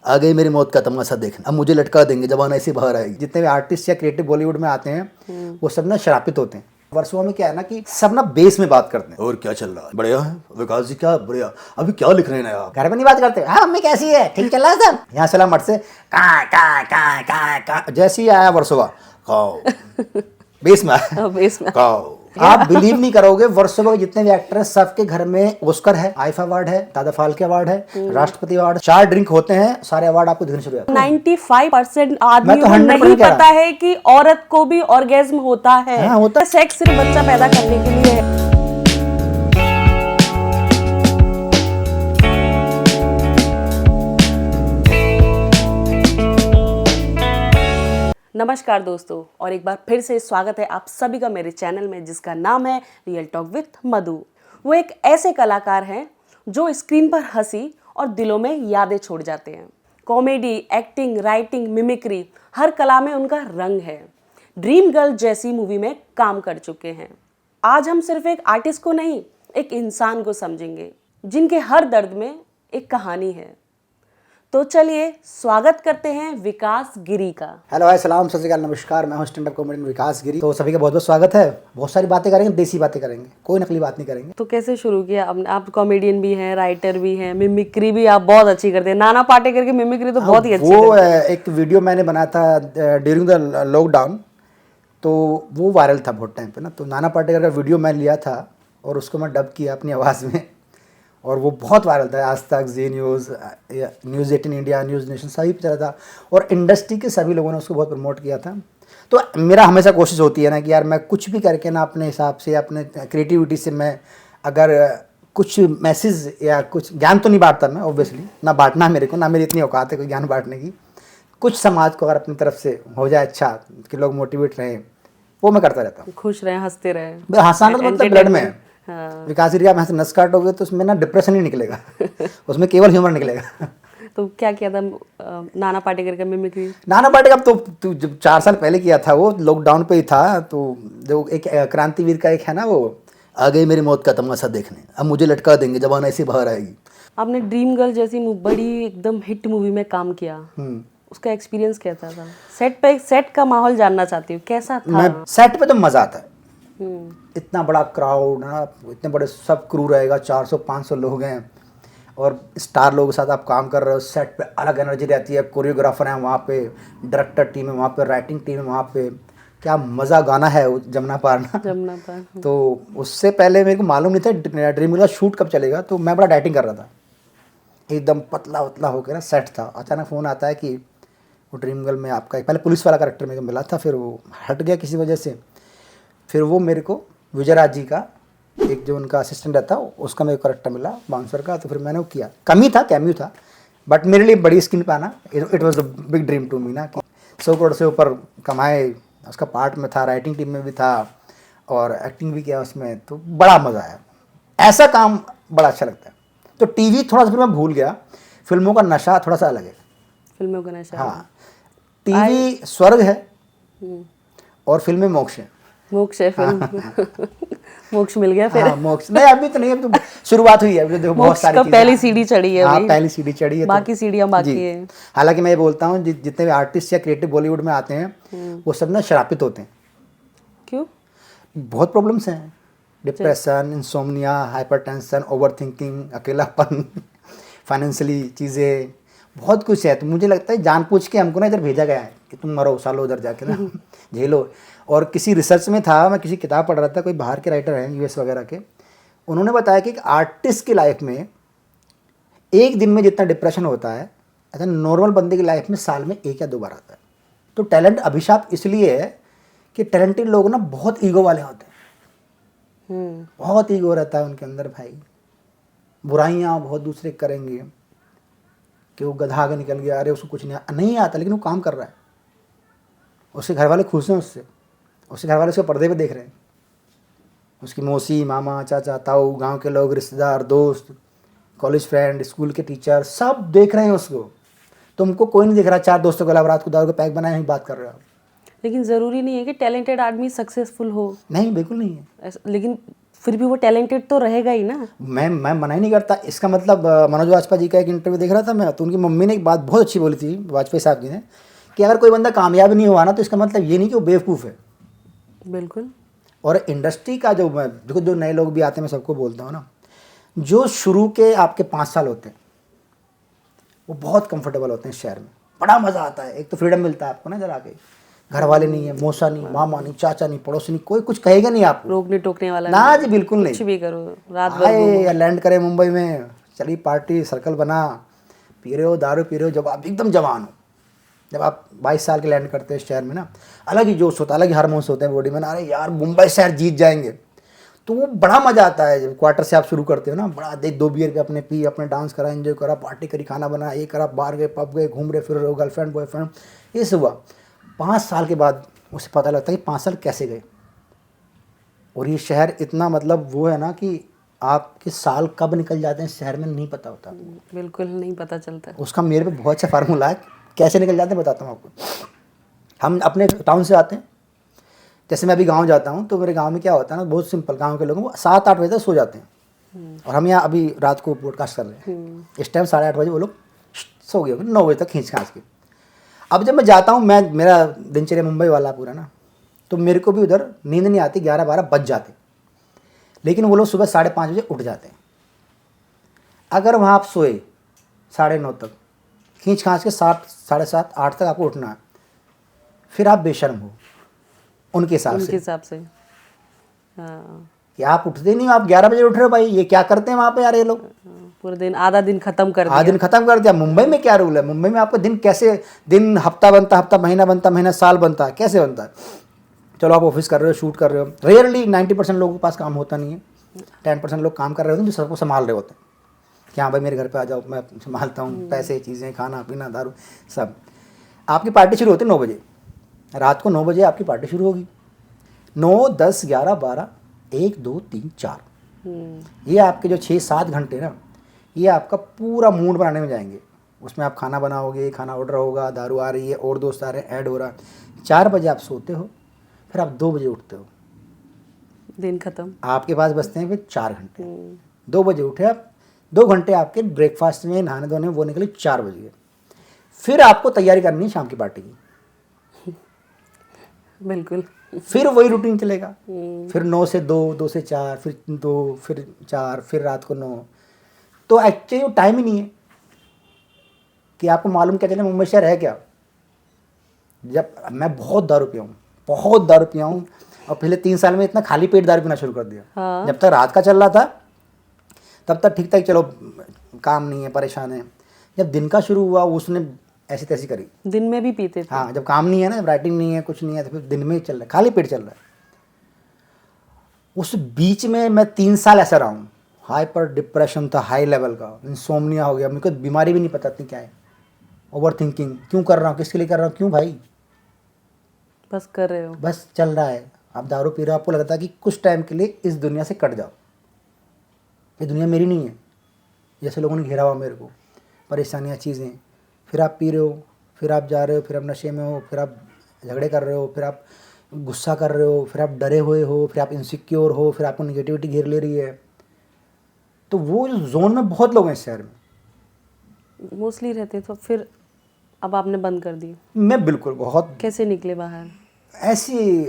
आ गई मेरी मौत का तमाशा देखने, अब मुझे लटका देंगे, जबान ऐसे बाहर आएगी। जितने भी आर्टिस्ट या क्रिएटिव बॉलीवुड में आते हैं वो सब ना शरापित होते हैं। वर्षों में क्या है ना कि सब ना बेस में बात करते हैं। और क्या चल रहा है? बढ़िया है विकास जी, क्या बढ़िया। अभी क्या लिख रहे हैं नया? घर में नहीं बात करते। हाँ मम्मी कैसी है, ठीक चल रहा है सब। यहाँ सलाम मट से का जैसे ही आया वर्षों काओ बेस में आया बेस में काओ। आप बिलीव नहीं करोगे, वर्षों के जितने भी एक्टर हैं सबके घर में ऑस्कर है, आईफा अवार्ड है, दादा फाल्के अवार्ड है, राष्ट्रपति अवार्ड, 4 ड्रिंक होते हैं, सारे अवार्ड आपको दिखने शुरू हो जाते हैं। 95% आदमियों को 100% नहीं कह रहा पता है कि औरत को भी ऑर्गेज्म होता है। हाँ, होता है। सेक्स सिर्फ बच्चा पैदा करने के लिए है। नमस्कार दोस्तों, और एक बार फिर से स्वागत है आप सभी का मेरे चैनल में, जिसका नाम है रियल टॉक विथ मधु। वो एक ऐसे कलाकार हैं जो स्क्रीन पर हंसी और दिलों में यादें छोड़ जाते हैं। कॉमेडी, एक्टिंग, राइटिंग, मिमिक्री, हर कला में उनका रंग है। ड्रीम गर्ल जैसी मूवी में काम कर चुके हैं। आज हम सिर्फ एक आर्टिस्ट को नहीं, एक इंसान को समझेंगे जिनके हर दर्द में एक कहानी है। तो चलिए स्वागत करते हैं विकास गिरी का। हेलो हाय सलाम सत श्री अकाल नमस्कार, मैं हूं स्टैंड अप कॉमेडियन विकास गिरी। तो सभी का बहुत बहुत स्वागत है। बहुत सारी बातें करेंगे, देसी बातें करेंगे, कोई नकली बात नहीं करेंगे। तो कैसे शुरू किया? आप कॉमेडियन भी हैं, राइटर भी हैं, मिमिक्री भी आप बहुत अच्छी करते हैं। नाना पाटेकर की मिमिक्री तो बहुत ही अच्छी वो करते हैं। एक वीडियो मैंने बनाया था ड्यूरिंग द लॉकडाउन, तो वो वायरल था बहुत टाइम पे ना। तो नाना पाटेकर का वीडियो मैं लिया था और उसको मैं डब किया अपनी आवाज़ में, और वो बहुत वायरल था। Aaj Tak, Zee News, News 18 India, News Nation सभी पे चला था, और इंडस्ट्री के सभी लोगों ने उसको बहुत प्रमोट किया था। तो मेरा हमेशा कोशिश होती है ना कि यार मैं कुछ भी करके ना अपने हिसाब से, अपने क्रिएटिविटी से, मैं अगर कुछ मैसेज या कुछ ज्ञान तो नहीं बांटता मैं, ऑब्वियसली ना बांटना मेरे को, ना मेरी इतनी औकात है कोई ज्ञान बांटने की। कुछ समाज को अगर अपनी तरफ से हो जाए अच्छा, कि लोग मोटिवेट रहें, वो मैं करता रहता हूँ। खुश रहे, हंसते रहे। हंसाना तो मतलब ब्लड में है। हाँ। विकास जी, आप यहाँ से नस काटोगे तो उसमें ना डिप्रेशन ही निकलेगा उसमें केवल ह्यूमर निकलेगा। तो क्या किया था नाना पाटेकर का मिमिक्री? नाना पाटेकर तो जब 4 साल पहले किया था, वो लॉकडाउन पे ही था। तो जो एक क्रांतिवीर का एक है ना, वो आ गई मेरी मौत का तमाशा देखने, अब मुझे लटका देंगे, जबान ऐसे बाहर आएगी। आपने ड्रीम गर्ल जैसी बड़ी एकदम हिट मूवी में काम किया, उसका एक्सपीरियंस कैसा था? सेट का माहौल जानना चाहती हूँ, कैसा था? मैं सेट पे तो मज़ा आता है। इतना बड़ा क्राउड ना, इतने बड़े सब क्रू रहेगा, 400-500 लोग हैं, और स्टार लोगों के साथ आप काम कर रहे हो। सेट पे अलग एनर्जी रहती है, कोरियोग्राफर हैं वहाँ पे, डायरेक्टर टीम है वहाँ पे, राइटिंग टीम है वहाँ पे। क्या मज़ा गाना है वो जमुना पार ना। जमुना पार। तो उससे पहले मेरे को मालूम नहीं था ड्रीम गर्ल का शूट कब चलेगा, तो मैं बड़ा डाइटिंग कर रहा था, एकदम पतला उतला होकर ना सेट था। अचानक फ़ोन आता है कि वो ड्रीम गर्ल में आपका पहले पुलिस वाला कैरेक्टर मेरे को मिला था, फिर वो हट गया किसी वजह से। फिर वो मेरे को विजयराज जी का एक जो उनका असिस्टेंट रहता, उसका मेरे को करेक्टर मिला बाउंसर का। तो फिर मैंने वो किया, कमी था, कैम्यू था, बट मेरे लिए बड़ी स्क्रीन पे आना, it was a big dream to me ना, कि 100 करोड़ से ऊपर कमाए। उसका पार्ट में था, राइटिंग टीम में भी था, और एक्टिंग भी किया उसमें, तो बड़ा मज़ा आया। ऐसा काम बड़ा अच्छा लगता है। तो टीवी थोड़ा सा फिर मैं भूल गया, फिल्मों का नशा थोड़ा सा अलग है। फिल्मों का नशा। हाँ, टीवी स्वर्ग है और फिल्में मोक्ष है। मोक्ष है फिल्म। मोक्ष मिल गया फिर? हाँ, मोक्ष नहीं, अभी तो नहीं, अभी तो शुरुआत हुई है। अभी तो देखो बहुत सारी चीजें, पहली सीढ़ी चढ़ी है। हाँ, पहली सीढ़ी चढ़ी है, बाकी सीढ़ियां बाकी है। हालांकि मैं ये बोलता हूँ जितने भी आर्टिस्ट या क्रिएटिव बॉलीवुड में आते हैं वो सब ना शरापित होते हैं। क्यों? बहुत प्रॉब्लम्स हैं, डिप्रेशन, इंसोम्निया, हाइपरटेंशन, ओवरथिंकिंग, अकेलापन, फाइनेंशियली चीज़ें, बहुत कुछ है। तो मुझे लगता है जानबूझ के हमको ना इधर भेजा गया है कि तुम मरो, सालो उधर जाके ना झेलो। और किसी रिसर्च में था, मैं किसी किताब पढ़ रहा था, कोई बाहर के राइटर हैं यूएस वगैरह के, उन्होंने बताया कि एक आर्टिस्ट की लाइफ में एक दिन में जितना डिप्रेशन होता है, ऐसा नॉर्मल बंदे की लाइफ में साल में 1 या 2 बार आता है। तो टैलेंट अभिशाप इसलिए है कि टैलेंटेड लोग ना बहुत ईगो वाले होते हैं। बहुत ईगो रहता है उनके अंदर भाई, बुराइयाँ बहुत दूसरे करेंगे, कि वो गधा आगे निकल गया, अरे उसको कुछ नहीं आता, लेकिन वो काम कर रहा है, उसके घर वाले खुश हैं उससे, उसके घर वाले उसके पर्दे पे देख रहे हैं, उसकी मौसी, मामा, चाचा, ताऊ, गांव के लोग, रिश्तेदार, दोस्त, कॉलेज फ्रेंड, स्कूल के टीचर, सब देख रहे हैं उसको। तुमको कोई नहीं देख रहा। 4 दोस्तों के अलावा रात को दारू का पैक बनाए ही बात कर रहे हो। लेकिन ज़रूरी नहीं है कि टैलेंटेड आदमी सक्सेसफुल हो। नहीं, बिल्कुल नहीं है। लेकिन फिर भी वो टैलेंटेड तो रहेगा ही ना। मैं मना ही नहीं करता। इसका मतलब मनोज वाजपेयी जी का एक इंटरव्यू देख रहा था मैं, तो उनकी मम्मी ने एक बात बहुत अच्छी बोली थी वाजपेयी साहब जी ने, कि अगर कोई बंदा कामयाब नहीं हुआ ना तो इसका मतलब ये नहीं कि वो बेवकूफ़ है। बिल्कुल। और इंडस्ट्री का जो देखो, जो नए लोग भी आते हैं, मैं सबको बोलता हूँ ना, जो शुरू के आपके 5 साल होते हैं वो बहुत कंफर्टेबल होते हैं शहर में, बड़ा मज़ा आता है। एक तो फ्रीडम मिलता है आपको ना, जरा के घर वाले नहीं है, मौसा नहीं, मामा नहीं, चाचा नहीं, पड़ोसी नहीं, कोई कुछ कहेगा नहीं आपको, रोकने टोकने वाला ना जी, बिल्कुल कुछ नहीं। भी करो, रात भर आए या लैंड करे मुंबई में, चली पार्टी सर्कल बना, पी रहे हो, दारू पी रहे हो, जब आप एकदम जवान हो, जब आप 22 साल के लैंड करते हैं शहर में ना, अलग ही जोश होता है, अलग ही हार्मोन्स होते हैं बॉडी में ना, अरे यार मुंबई शहर जीत जाएंगे, तो वो बड़ा मज़ा आता है। जब क्वार्टर से आप शुरू करते हो ना, बड़ा देख 2 बियर के अपने पी, अपने डांस करा, एंजॉय करा, पार्टी करी, खाना बना, ये करा, बाहर गए, पब गए, घूम रहे फिर रहे हो, गर्लफ्रेंड बॉयफ्रेंड, ये सब हुआ। 5 साल के बाद उसे पता लगता है कि 5 साल कैसे गए। और ये शहर इतना मतलब वो है ना कि आपके साल कब निकल जाते हैं शहर में नहीं पता होता। बिल्कुल नहीं पता चलता। उसका मेरे पे बहुत अच्छा फार्मूला है, कैसे निकल जाते हैं बताता हूँ आपको। हम अपने टाउन से आते हैं, जैसे मैं अभी गांव जाता हूँ तो मेरे गांव में क्या होता है ना, बहुत सिंपल, गांव के लोग वो 7-8 बजे तक सो जाते हैं। और हम यहाँ अभी रात को पॉडकास्ट कर रहे हैं, इस टाइम 8:30 बजे वो लोग सो गए होंगे, 9 बजे तक खींच खाँच के। अब जब मैं जाता हूँ, मेरा दिनचर्या मुंबई वाला पूरा ना, तो मेरे को भी उधर नींद नहीं आती, 11-12 बज जाते, लेकिन वो लोग सुबह 5:30 बजे उठ जाते हैं। अगर वहाँ आप सोए 9:30 तक, खींच खाँच के 7, 7:30, 8 तक आपको उठना है, फिर आप बेशर्म हो उनके हिसाब उनके से। हिसाब से। हाँ, कि आप उठते नहीं हो, आप 11 बजे उठ रहे हो, भाई ये क्या करते हैं वहाँ पे यार ये लोग। पूरे दिन, आधा दिन खत्म कर आज दिया। दिन खत्म कर दिया। मुंबई में क्या रूल है, मुंबई में आपका दिन कैसे, दिन हफ्ता बनता, हफ्ता महीना बनता, महीना साल बनता, कैसे बनता है। चलो आप ऑफिस कर रहे हो, शूट कर रहे हो, रेयरली 90% लोगों के पास काम होता नहीं है, 10% लोग काम कर रहे होते हैं जो सबको संभाल रहे होते हैं, कि हाँ भाई मेरे घर पे आ जाओ, मैं संभालता हूँ, पैसे, चीज़ें, खाना पीना, दारू सब। आपकी पार्टी शुरू होती है 9 बजे, रात को 9 बजे आपकी पार्टी शुरू होगी। 9, 10, 11, 12, 1, 2, 3, 4, ये आपके जो 6-7 घंटे ना, ये आपका पूरा मूड बनाने में जाएंगे। उसमें आप खाना बनाओगे, खाना ऑर्डर होगा, दारू आ रही है, और दोस्त आ रहे हैं, ऐड हो रहा है। 4 बजे आप सोते हो, फिर आप 2 बजे उठते हो, दिन खत्म। आपके पास बचते हैं फिर 4 घंटे। 2 बजे उठे आप, 2 घंटे आपके ब्रेकफास्ट में, नहाने धोने में वो निकले 4 बजे। फिर आपको तैयारी करनी है शाम की पार्टी की। बिल्कुल। फिर वही रूटीन चलेगा, फिर 9 से 2, 2 से 4, फिर 2, फिर 4, फिर रात को 9। तो एक्चुअली वो टाइम ही नहीं है कि आपको मालूम क्या चले मुंबई शहर है क्या। जब मैं बहुत दारू पिया हूँ, बहुत दारू पिया हूँ, और पिछले 3 साल में इतना खाली पेट दारू पीना शुरू कर दिया। हाँ। जब तक रात का चल रहा था तब तक ठीक ठाक, चलो काम नहीं है, परेशान है। जब दिन का शुरू हुआ, उसने ऐसी तैसी करी। दिन में भी पीते थे। हाँ, जब काम नहीं है ना, जब राइटिंग नहीं है, कुछ नहीं है, तो फिर दिन में ही चल रहा है, खाली पेट चल रहा है। उस बीच में मैं 3 साल ऐसा रहा हूँ, हाइपर डिप्रेशन था, हाई लेवल का, इंसोम्निया हो गया, मेरे को बीमारी भी नहीं पता थी क्या है, ओवर थिंकिंग, क्यों कर रहा हूँ, किसके लिए कर रहा हूँ, क्यों भाई, बस कर रहे हो। बस चल रहा है। आप दारू पी रहे हो, आपको लगता है कि कुछ टाइम के लिए इस दुनिया से कट जाओ, ये दुनिया मेरी नहीं है, जैसे लोगों ने घेरा हुआ मेरे को, परेशानियाँ, चीज़ें। फिर आप पी रहे हो, फिर आप जा रहे हो, फिर आप नशे में हो, फिर आप झगड़े कर रहे हो, फिर आप गुस्सा कर रहे हो, फिर आप डरे हुए हो, फिर आप इनसिक्योर हो, फिर आपको निगेटिविटी घेर ले रही है। तो वो जो जोन में बहुत लोग हैं इस शहर में मोस्टली रहते, तो फिर अब आपने बंद कर दी। मैं बिल्कुल बहुत कैसे निकले बाहर? ऐसी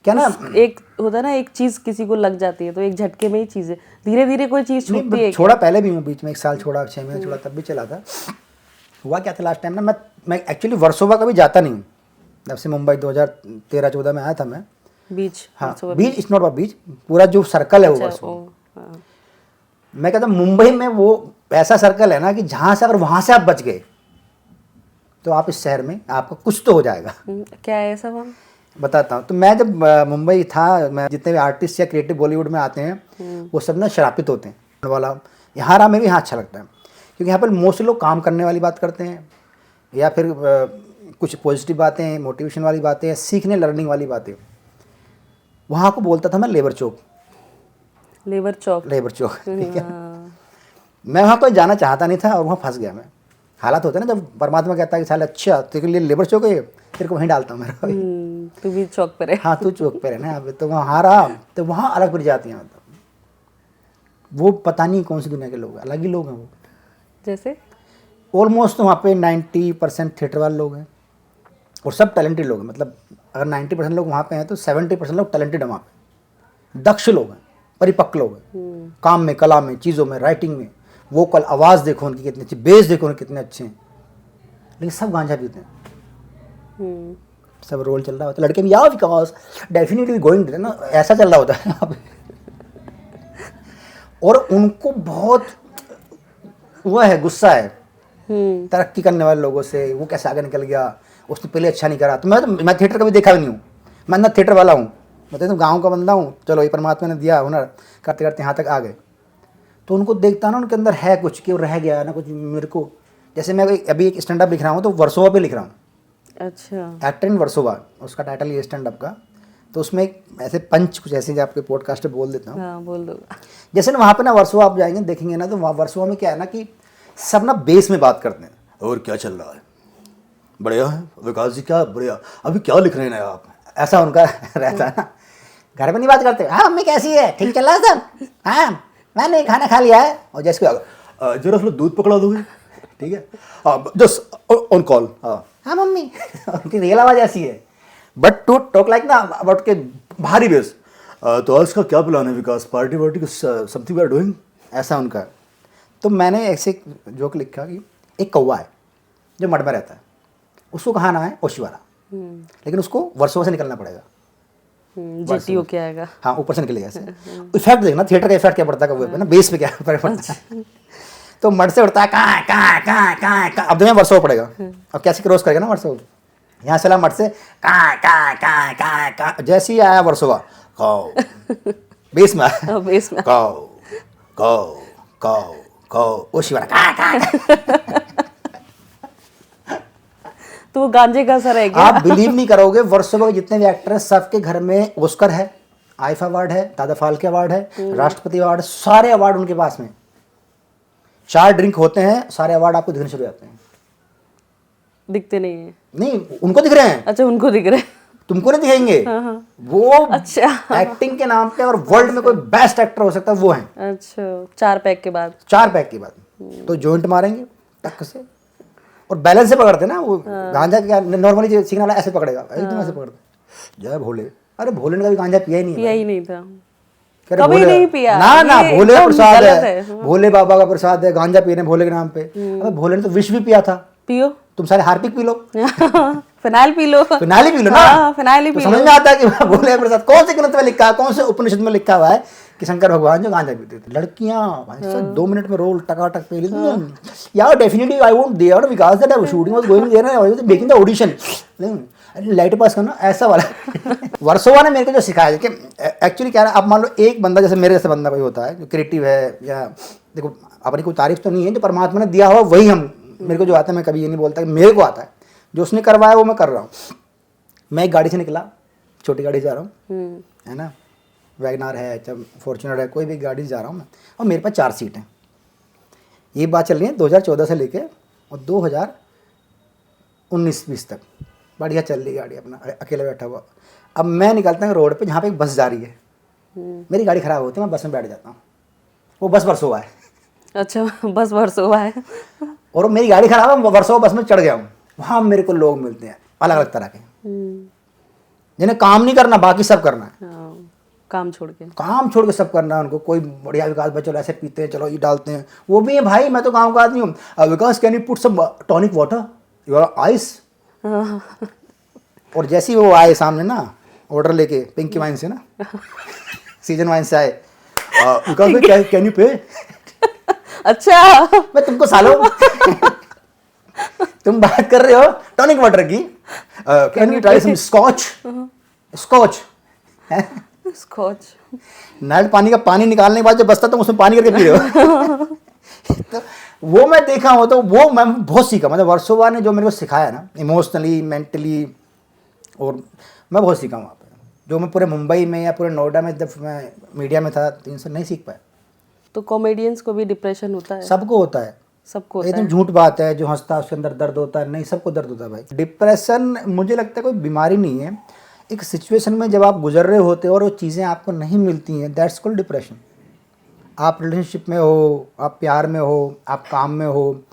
क्या ना, एक होता ना, एक चीज किसी को लग जाती है तो एक झटके में ही चीजें, धीरे धीरे कोई चीज छूटती है। छोड़ा पहले भी हूँ, बीच में 1 साल छोड़ा, 6 महीने छोड़ा, तब भी चला था। हुआ क्या था लास्ट टाइम ना, मैं एक्चुअली वर्सोवा कभी जाता नहीं हूँ, जब से मुंबई 2013-14 में आया था मैं। बीच। हाँ, बीच, इट्स नॉट अ बीच, पूरा जो सर्कल है वो वर्सोवा। हाँ। मैं कहता हूँ मुंबई में वो ऐसा सर्कल है ना कि जहाँ से, अगर वहाँ से आप बच गए तो आप इस शहर में आपका कुछ तो हो जाएगा। क्या है ऐसा वहाँ? बताता हूँ। तो मैं जब मुंबई था, मैं जितने भी आर्टिस्ट या क्रिएटिव बॉलीवुड में आते हैं वो सब ना शरापित होते हैं वाला। यहाँ रहा, में भी यहाँ अच्छा लगता है, क्योंकि यहाँ पर मोस्ट लोग काम करने वाली बात करते हैं, या फिर कुछ पॉजिटिव बातें, मोटिवेशन वाली बातें, सीखने लर्निंग वाली बातें। वहाँ को बोलता था मैं लेबर चौक। लेबर चौक। लेबर चौक, ठीक है। मैं वहाँ पर जाना चाहता नहीं था और वहाँ फंस गया मैं। हालात होते हैं ना, जब परमात्मा कहता है कि साले अच्छा तेरे लिए लेबर चौक है, तेरे को वहीं डालता हूँ मेरा। तू भी चौक पर है। हाँ, तू चौक पे रहना। अब तो वहाँ रहा, तो वहाँ अलग प्रजातियाँ, मतलब वो पता नहीं कौन सी दुनिया के लोग हैं, अलग ही लोग हैं वो। जैसे ऑलमोस्ट तो वहाँ पे 90% थिएटर वाले लोग हैं और सब टैलेंटेड लोग हैं। मतलब अगर 90% लोग वहाँ पे हैं तो 70% लोग टैलेंटेड हैं वहाँ पे, दक्ष लोग हैं, परिपक्व लोग हैं काम में, कला में, चीज़ों में, राइटिंग में। वोकल आवाज़ देखो उनकी कितनी अच्छी, बेस देखो उनके कितने अच्छे हैं, लेकिन सब गांजा पीते हैं। सब रोल चल रहा होता है लड़के में, या बिकॉज डेफिनेटली गोइंग ना, ऐसा चल रहा होता है यहाँ पे। और उनको बहुत वो है, गुस्सा है तरक्की करने वाले लोगों से, वो कैसे आगे निकल गया, उसने पहले अच्छा नहीं करा। तो मैं थिएटर कभी देखा भी नहीं हूँ, मैं ना थिएटर वाला हूँ, मैं तो गाँव का बंदा हूँ। चलो ये परमात्मा ने दिया हुनर, करते करते यहाँ तक आ गए। तो उनको देखता ना, उनके अंदर है कुछ कि वो रह गया ना कुछ मेरे को। जैसे मैं अभी एक स्टैंड अप लिख रहा हूँ तो वर्सोवा पे लिख रहा हूँ, अच्छा। एक्टर इन वर्सोवा, उसका टाइटल ये स्टैंड अप का। तो उसमें एक ऐसे पंच कुछ ऐसे आपके पॉडकास्ट पे बोल देता हूँ। हाँ, बोल दो। जैसे ना वहाँ पे ना वर्सोवा आप जाएंगे देखेंगे ना, तो वहाँ वर्सोवा में क्या है ना कि सब ना बेस में बात करते हैं। और क्या चल रहा है, बढ़िया है विकास जी, क्या बढ़िया, अभी क्या लिख रहे हैं आप, ऐसा उनका रहता है ना। घर में नहीं बात करते, हाँ मम्मी कैसी है, ठीक चल रहा है सब, हाँ मैंने खाना खा लिया है। और जैसे जरा सा दूध पकड़ा दोगे, ठीक है, जस्ट ऑन कॉल, हाँ मम्मी। उनकी रियल आवाज़ ऐसी है, बट टू टॉक लाइक ना अबाउट के भारी बेस। तो आज का क्या प्लान है विकास, पार्टी वार्टी समथिंग वी आर डूइंग, ऐसा उनका। तो मैंने ऐसे जोक लिखा कि एक कौवा है जो मड में रहता है, उसको कहाना है ओशिवारा, लेकिन उसको वर्षों से निकलना पड़ेगा। जीटीओ क्या आएगा, हाँ ऊपर से निकलेगा ऐसे। इफेक्ट देखना थिएटर का इफेक्ट क्या पड़ता है कौवे पे ना, बेस पे क्या फर्क पड़ता है। तो मड से उड़ता है कहाँ कहाँ कहाँ कहाँ कहाँ, अब तो वर्षों पड़ेगा, अब कैसे क्रॉस करेगा ना वर्षों, यहाँ चला मड से कहाँ कहाँ कहाँ कहाँ कहाँ, जैसे ही आया वर्षोवा काओ, बेस में आया बेस में काओ काओ काओ काओ ओशिवारा कहाँ कहाँ। तो वो गांजे का असर है क्या? आप बिलीव नहीं करोगे, वर्षों में जितने भी एक्टर हैं सबके घर में ऑस्कर है, आईफा अवार्ड है, दादा फाल्के अवार्ड है, राष्ट्रपति अवार्ड, सारे अवार्ड उनके पास में। 4 ड्रिंक होते हैं, सारे अवार्ड आपको दिखने शुरू हो जाते हैं। दिखते नहीं है? नहीं उनको दिख रहे हैं। अच्छा, उनको दिख रहे हैं, तुमको नहीं दिखेंगे। वो अच्छा। एक्टिंग के नाम पे, और वर्ल्ड में कोई बेस्ट एक्टर हो सकता है वो है। अच्छा, 4 पैक के बाद? 4 पैक के बाद तो जॉइंट मारेंगे टक से, और बैलेंस से पकड़ते ना वो। गांजा क्या नॉर्मली जो सिग्नल ऐसे पकड़ेगा, एकदम ऐसे पकड़ते। जय भोले, अरे भोले ने कभी गांजा पिया ही नहीं है। पिया ही नहीं था, कह रहे कभी भोले, नहीं पिया। ना ना ये भोले एकदम प्रसाद गलत है, है। भोले बाबा का प्रसाद है, गांजा पी रहे हैं भोले के नाम पे। अबे भोले ने तो विष भी पिया था। पियो, तुम सारे Harpic P low, phenyl P low, phenyl ही पी लो ना। हाँ, फिनाइल ही तो पी समझ लो। में आता है कि भोले प्रसाद कौन से ग्रंथ में लिखा है, कौन से उपनिषद में लिखा हुआ है कि शंकर भगवान जो गांजा पीते थे। लड़कियां भाई साहब 2 मिनट में रोल टकाटक पे ली यार। Definitely I won't there because that shooting was going there, I was making the audition. Light pass करना ऐसा वाला। वर्सोवा ने मेरे को जो सिखाया कि एक्चुअली क्या है, आप मान लो एक बंदा, जैसे मेरे जैसे बंदा कोई होता है जो क्रिएटिव है, या देखो अपनी कोई तारीफ तो नहीं है, जो परमात्मा ने दिया हुआ वही हम, मेरे को जो आता है मैं कभी ये नहीं बोलता कि मेरे को आता है, जो उसने करवाया वो मैं कर रहा हूँ। मैं एक गाड़ी से निकला, छोटी गाड़ी से जा रहा हूँ, है ना, वैगनार है चाहे फॉर्च्यूनर है, कोई भी गाड़ी से जा रहा हूँ मैं, और मेरे पास 4 सीट हैं। ये बात चल रही है 2014 से लेके और 2019-20 तक, बढ़िया चल रही गाड़ी, अपना अकेले बैठा हुआ। अब मैं निकलता हूँ रोड पे जहाँ पे एक बस जा रही है, मेरी गाड़ी ख़राब होती है, मैं बस में बैठ जाता हूँ। वो बस वर्सोवा है। अच्छा, बस वर्सोवा है। और मेरी गाड़ी ख़राब है, वर्सोवा बस में चढ़ गया हूँ। वहाँ मेरे को लोग मिलते हैं अलग अलग तरह के, जिन्हें काम नहीं करना, बाकी सब करना है। काम छोड़ के, काम छोड़ के सब करना है उनको। कोई बढ़िया विकास भाई चलो ऐसे पीते हैं, चलो ये डालते हैं, वो भी है भाई, मैं तो गाँव का आदमी हूँ। Vikas can you put some tonic water your ice. और जैसे ही वो आए सामने ना ऑर्डर लेके पिंकी वाइन से ना, सीजन वाइन से आए, विकास भाई कैन यू पे। अच्छा, मैं तुमको सालो तुम बात कर रहे हो टॉनिक वाटर की, can you try some scotch. Scotch scotch, नल पानी का पानी निकालने के बाद जो बचता तुम उसमें पानी करके पी रहे हो। तो वो मैं देखा हूँ, तो वो मैं बहुत सीखा। मतलब वर्सोवा ने जो मेरे को सिखाया ना, इमोशनली, मेंटली, और मैं बहुत सीखा वहाँ पे, जो मैं पूरे मुंबई में या पूरे नोएडा में जब मैं मीडिया में था 3 साल नहीं सीख पाया। तो कॉमेडियंस को भी डिप्रेशन होता है? सबको होता है, सबको होता एकदम है। झूठ बात है, जो हंसता है उसके अंदर दर्द होता है, नहीं सबको दर्द होता है भाई। डिप्रेशन मुझे लगता है कोई बीमारी नहीं है, एक सिचुएशन में जब आप गुजर रहे होते हो और वो चीज़ें आपको नहीं मिलती हैं, दैट्स कॉल्ड डिप्रेशन। आप रिलेशनशिप में हो, आप प्यार में हो, आप काम में हो,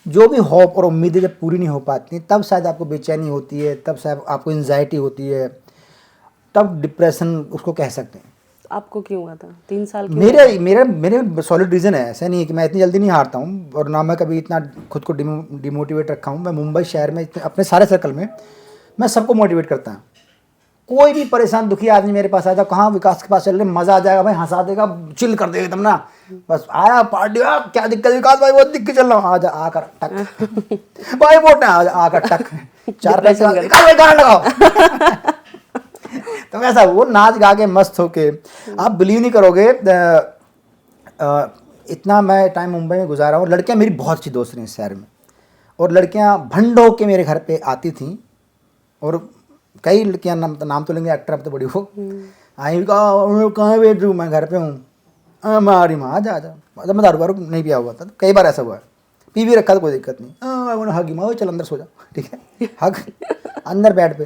जो भी होप और उम्मीदें जब पूरी नहीं हो पाती तब शायद आपको बेचैनी होती है, तब शायद आपको एंजाइटी होती है, तब डिप्रेशन उसको कह सकते हैं। आपको क्यों हुआ था? 3 साल क्यों? मेरे मेरे मेरे सॉलिड रीज़न है, ऐसा नहीं है कि मैं इतनी जल्दी नहीं हारता हूँ और ना मैं कभी इतना खुद को डिमोटिवेट रखा हूँ। मैं मुंबई शहर में अपने सारे सर्कल में मैं सबको मोटिवेट करता हूँ। कोई भी परेशान दुखी आदमी मेरे पास आया, कहाँ विकास के पास चल रहे, मज़ा आ जाएगा भाई, हंसा देगा, चिल कर देगा एकदम ना, बस आया पार्टी, क्या दिक्कत विकास भाई, बहुत दिक्कत चल रहा हूँ, आजा आकर टक भाई वोट है, आकर टक 4 पैसे विकास भाई गाना लगाओ। तो वैसा वो नाच गा के मस्त होके, आप बिलीव नहीं करोगे, इतना मैं टाइम मुंबई में गुजारा हूँ। लड़कियाँ मेरी बहुत अच्छी दोस्त रही इस शहर में, और लड़कियाँ भंड होके मेरे घर पे आती थी, और कई लड़कियाँ नाम तो लेंगे, एक्टर अब तो बड़ी हो आई, कहाँ बैठ रही हूँ, मैं घर पे हूँ, हमारी माँ आजा आजा, मतलब मैं दारू वारू नहीं पिया हुआ था, तो कई बार ऐसा हुआ है, पी भी रखा तो कोई दिक्कत नहीं, हग माँ चल अंदर सो जा, ठीक है, हग अंदर बेड पे,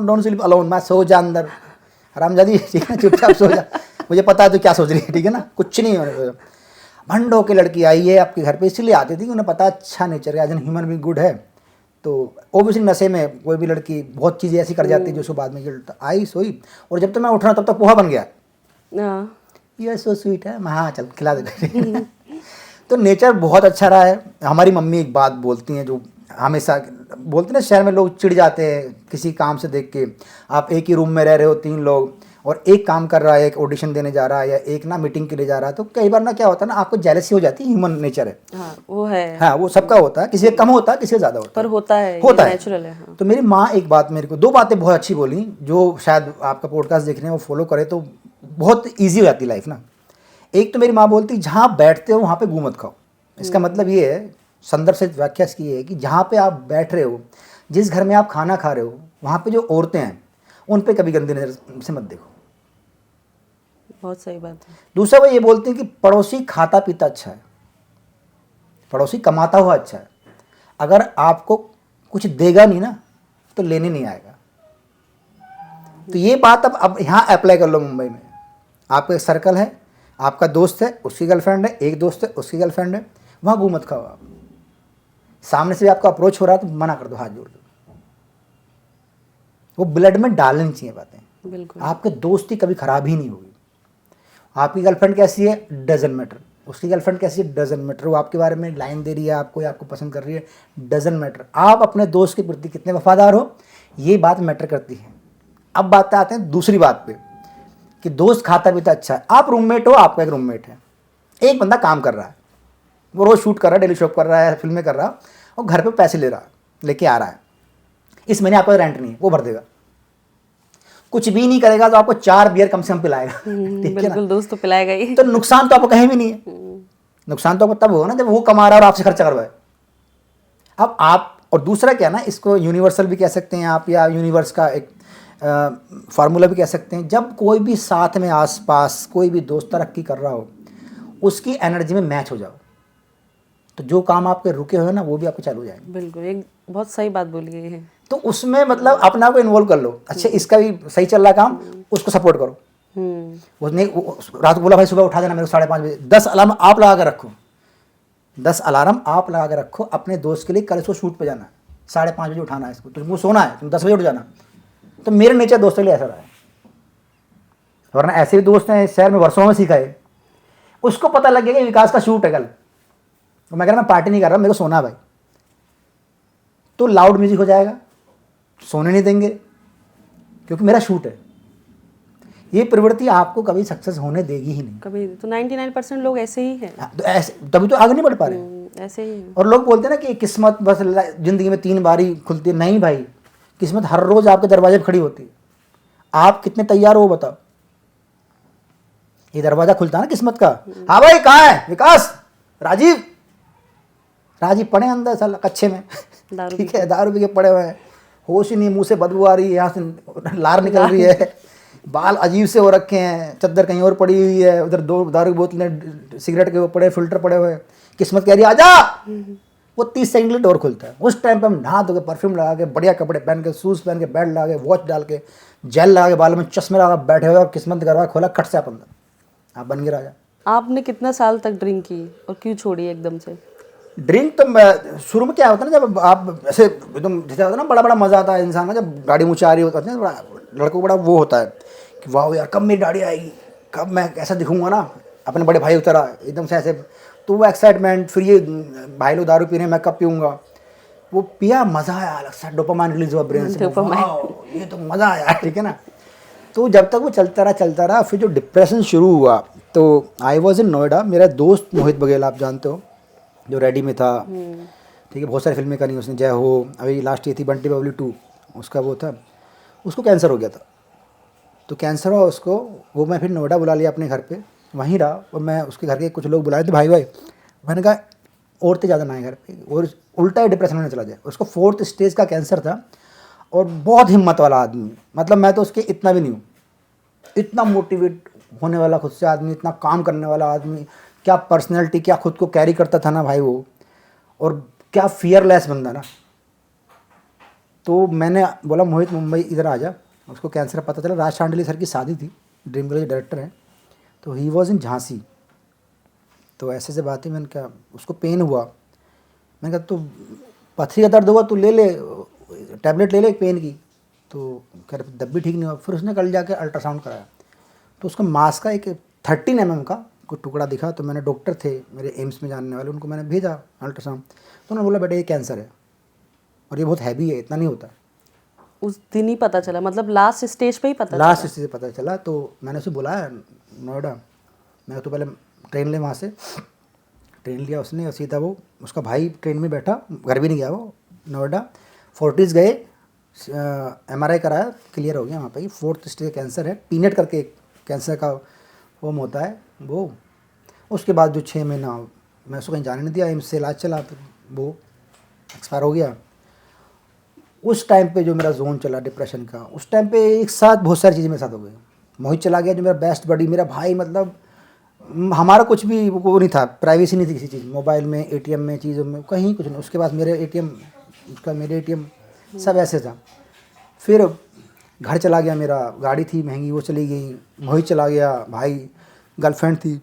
डोंट स्लीप अलोन, मैं सो जा अंदर हरामजादी, ठीक है, चुपचाप सो जा, मुझे पता है तो क्या सोच रही है, ठीक है ना, कुछ नहीं होने। भंडों की लड़की आई है आपके घर पे, इसलिए आती थी, उन्हें पता अच्छा नेचर है, एज एन ह्यूमन भी गुड है, तो ओबियसली नशे में कोई भी लड़की बहुत चीज़ें ऐसी कर जाती है जो उसको बाद में गिल्ट आई सोई, और जब तक मैं उठ रहा तब तक पोहा बन गया, ये सो स्वीट है, मैं हाँ चल खिला दे। तो नेचर बहुत अच्छा रहा है। हमारी मम्मी एक बात बोलती हैं जो हमेशा बोलते हैं ना, शहर में लोग चिढ़ जाते हैं किसी काम से देख के, आप एक ही रूम में रह रहे हो 3 लोग, और एक काम कर रहा है, एक ऑडिशन देने जा रहा है, या एक ना मीटिंग के लिए जा रहा है, तो कई बार ना क्या होता है ना, आपको जेलसी हो जाती है, ह्यूमन नेचर है। हाँ, वो है। हाँ, वो सबका होता है, किसी का कम होता है, किसी का ज़्यादा होता है, पर होता है, नेचुरल है। हाँ। तो मेरी माँ एक बात मेरे को 2 बातें बहुत अच्छी बोली, जो शायद आपका पॉडकास्ट देख रहे हैं वो फॉलो करे तो बहुत ईजी हो जाती लाइफ ना। एक तो मेरी माँ बोलती, जहाँ बैठते हो वहाँ पे गू मत खाओ। इसका मतलब ये है, संदर्भ से व्याख्या इसकी ये है कि जहाँ पे आप बैठ रहे हो, जिस घर में आप खाना खा रहे हो, वहाँ पे जो औरतें हैं उन पे कभी गंदी नज़र से मत देखो। बहुत सही बात है। दूसरा वो ये बोलते हैं कि पड़ोसी खाता पीता अच्छा है, पड़ोसी कमाता हुआ अच्छा है, अगर आपको कुछ देगा नहीं ना तो लेने नहीं आएगा। तो ये बात अब यहाँ अप्लाई कर लो मुंबई में, आपका एक सर्कल है, आपका दोस्त है, उसकी गर्लफ्रेंड है, एक दोस्त है, उसकी गर्लफ्रेंड है, वहाँ घूम मत खाओ आप। सामने से भी आपका अप्रोच हो रहा है तो मना कर दो, हाथ जोड़ दो। वो ब्लड में डालनी चाहिए बातें। बिल्कुल। आपके दोस्ती कभी खराब ही नहीं होगी। आपकी गर्लफ्रेंड कैसी है डजन मैटर, उसकी गर्लफ्रेंड कैसी है डजन मैटर, वो आपके बारे में लाइन दे रही है आपको या आपको पसंद कर रही है डजन मैटर। आप अपने दोस्त के प्रति कितने वफादार हो, ये बात मैटर करती है। अब बात आते हैं दूसरी बात पे कि दोस्त खाता पीता अच्छा है। आप रूममेट हो, आपका एक रूममेट है, एक बंदा काम कर रहा है, वो रोज़ शूट कर रहा है, डेली शॉप कर रहा है, फिल्में कर रहा है, और घर पे पैसे ले रहा है, लेके आ रहा है, इस महीने आपका रेंट नहीं है, वो भर देगा, कुछ भी नहीं करेगा तो आपको 4 बियर कम से कम पिलाएगा। ठीक है ना, दोस्त तो पिलाएगा ही। तो नुकसान तो आपको कहीं भी नहीं है, नुकसान तो आपको तब होगा ना जब वो कमा रहा है और आपसे खर्चा करवाए। अब आप, और दूसरा क्या ना, इसको यूनिवर्सल भी कह सकते हैं आप, या यूनिवर्स का एक फार्मूला भी कह सकते हैं, जब कोई भी साथ में आसपास कोई भी दोस्त तरक्की कर रहा हो, उसकी एनर्जी में मैच हो जाओ, तो जो काम आपके रुके हुए ना वो भी आपके चालू हो जाएंगे। बिल्कुल, एक बहुत सही बात बोली गई है। तो उसमें मतलब अपना को इन्वॉल्व कर लो। अच्छा, इसका भी सही चल रहा काम, उसको सपोर्ट करो। उसने रात को बोला भाई सुबह उठा देना मेरे को 5:30 बजे, 10 अलार्म आप लगा कर रखो, 10 अलार्म आप लगा कर रखो अपने दोस्त के लिए, कल इसको शूट पे जाना है, 5:30 बजे उठाना है इसको, तुमको सोना है, तुम 10 बजे उठ जाना। तो मेरे नेचर दोस्तों के लिए ऐसा रहा है, वरना ऐसे भी दोस्त हैं इस शहर में वर्षों में सीखा है, उसको पता लग गया कि विकास का शूट है कल, तो मैं कह रहा मैं पार्टी नहीं कर रहा, मेरे को सोना है भाई, तो लाउड म्यूजिक हो जाएगा, सोने नहीं देंगे क्योंकि मेरा शूट है। ये प्रवृत्ति आपको कभी सक्सेस होने देगी ही नहीं कभी। तो 99% लोग ऐसे ही हैं। तो ऐसे तभी तो आगे नहीं बढ़ पा रहे। ऐसे ही हैं। और लोग बोलते हैं ना कि किस्मत बस जिंदगी में 3 बार ही खुलती है, नहीं भाई, किस्मत हर रोज आपके दरवाजे पर खड़ी होती है, आप कितने तैयार हो बताओ। ये दरवाजा खुलता है ना किस्मत का, हाँ भाई कहाँ है विकास, राजीव पड़े अंदर साल कच्चे में, ठीक है, दारू पी के पड़े हुए हैं, होश ही नहीं, मुंह से बदबू आ रही है, यहाँ से लार निकल रही है, बाल अजीब से हो रखे हैं, चद्दर कहीं और पड़ी हुई है, उधर 2 दारू की बोतलें सिगरेट के वो पड़े, फिल्टर पड़े हुए हैं, किस्मत कह रही है आजा। वो 30 सेकंड के लिए डोर खुलता है, उस टाइम पे हम नहा धो के, परफ्यूम लगा के, बढ़िया कपड़े पहन के, शूज़ पहन के, बेल्ट लगा के, वॉच डाल के, जेल लगा के, बालों में चश्मे लगा बैठे हुए, और किस्मत दरवाजा खोला, खट से आप अंदर आप बन गए राजा। आपने कितना साल तक ड्रिंक की और क्यों छोड़ी एकदम से? ड्रिंक तो शुरू में क्या होता है ना, जब आप ऐसे एकदम जैसे होता है ना, बड़ा बड़ा मज़ा आता है इंसान का, जब गाड़ी ऊँचा आ रही होता है ना, बड़ा लड़कों को बड़ा वो होता है कि वाह यार कब मेरी गाड़ी आएगी, कब मैं ऐसा दिखूंगा ना अपने बड़े भाई की तरह एकदम से ऐसे। तो वो एक्साइटमेंट, फिर ये भाई लोग दारू पी रहे हैं मैं कब पीऊँगा, वो पिया, मज़ा आया अलग सा, डोपामाइन रिलीज हुआ ब्रेन से, वाह ये तो मज़ा आया, ठीक है ना। तो जब तक वो चलता रहा, फिर जो डिप्रेशन शुरू हुआ, तो आई वॉज इन नोएडा। मेरा दोस्त मोहित बघेल आप जानते हो, जो रेडी में था, ठीक है, बहुत सारी फिल्में करी उसने, जय हो, अभी लास्ट ये थी बंटी बबली 2, उसका वो था, उसको कैंसर हो गया था। तो कैंसर हुआ उसको, वो मैं फिर नोएडा बुला लिया अपने घर पे, वहीं रहा, और मैं उसके घर के कुछ लोग बुलाए थे भाई, मैंने कहा औरतें ज़्यादा ना आए घर पे, और उल्टा ही डिप्रेशन में चला जाए। उसको 4th स्टेज का कैंसर था, और बहुत हिम्मत वाला आदमी, मतलब मैं तो उसके इतना भी नहीं हूँ, इतना मोटिवेट होने वाला खुद से आदमी, इतना काम करने वाला आदमी, क्या पर्सनैलिटी, क्या खुद को कैरी करता था ना भाई वो, और क्या फियरलेस बंदा ना। तो मैंने बोला मोहित मुंबई इधर आ जा, उसको कैंसर पता चला, राज शांडिल्य सर की शादी थी, ड्रीम गर्ल के डायरेक्टर हैं, तो ही वॉज इन झांसी। तो ऐसे से बात ही, मैंने कहा उसको पेन हुआ, मैंने कहा तो पथरी का दर्द हुआ तो ले ले टैबलेट ले ले पेन की, तो कह रहे तब भी ठीक नहीं हुआ। फिर उसने कल जाके अल्ट्रासाउंड कराया, तो उसका मांस का एक 13 mm का कोई टुकड़ा दिखा। तो मैंने, डॉक्टर थे मेरे एम्स में जानने वाले, उनको मैंने भेजा अल्ट्रासाउंड, तो उन्होंने बोला बेटा ये कैंसर है, और ये बहुत हैवी है, इतना नहीं होता। उस दिन ही पता चला, मतलब लास्ट स्टेज पे ही पता लास्ट चला? स्टेज से पता चला। तो मैंने उसे बुलाया नोएडा, मैं तो पहले ट्रेन ले, वहाँ से ट्रेन लिया उसने, और सीधा वो उसका भाई ट्रेन में बैठा, घर भी नहीं गया वो, नोएडा फोर्टिस गए, MRI कराया, क्लियर हो गया वहाँ पे ही 4th स्टेज कैंसर है, पीनेट करके एक कैंसर का फॉर्म होता है वो। उसके बाद जो 6 महीना मैं उसको कहीं जाने नहीं दिया, एम्स से इलाज चला, तो वो एक्सपायर हो गया। उस टाइम पे जो मेरा जोन चला डिप्रेशन का, उस टाइम पे एक साथ बहुत सारी चीज़ें मेरे साथ हो गई। मोहित चला गया जो मेरा बेस्ट बडी, मेरा भाई, मतलब हमारा कुछ भी वो नहीं था, प्राइवेसी नहीं थी किसी चीज़, मोबाइल में, ATM में, चीज़ों में, कहीं कुछ नहीं। उसके बाद मेरे ATM, उसका मेरे ATM सब ऐसे था। फिर घर चला गया मेरा, गाड़ी थी महंगी वो चली गई, मोहित चला गया, भाई, गर्लफ्रेंड थी,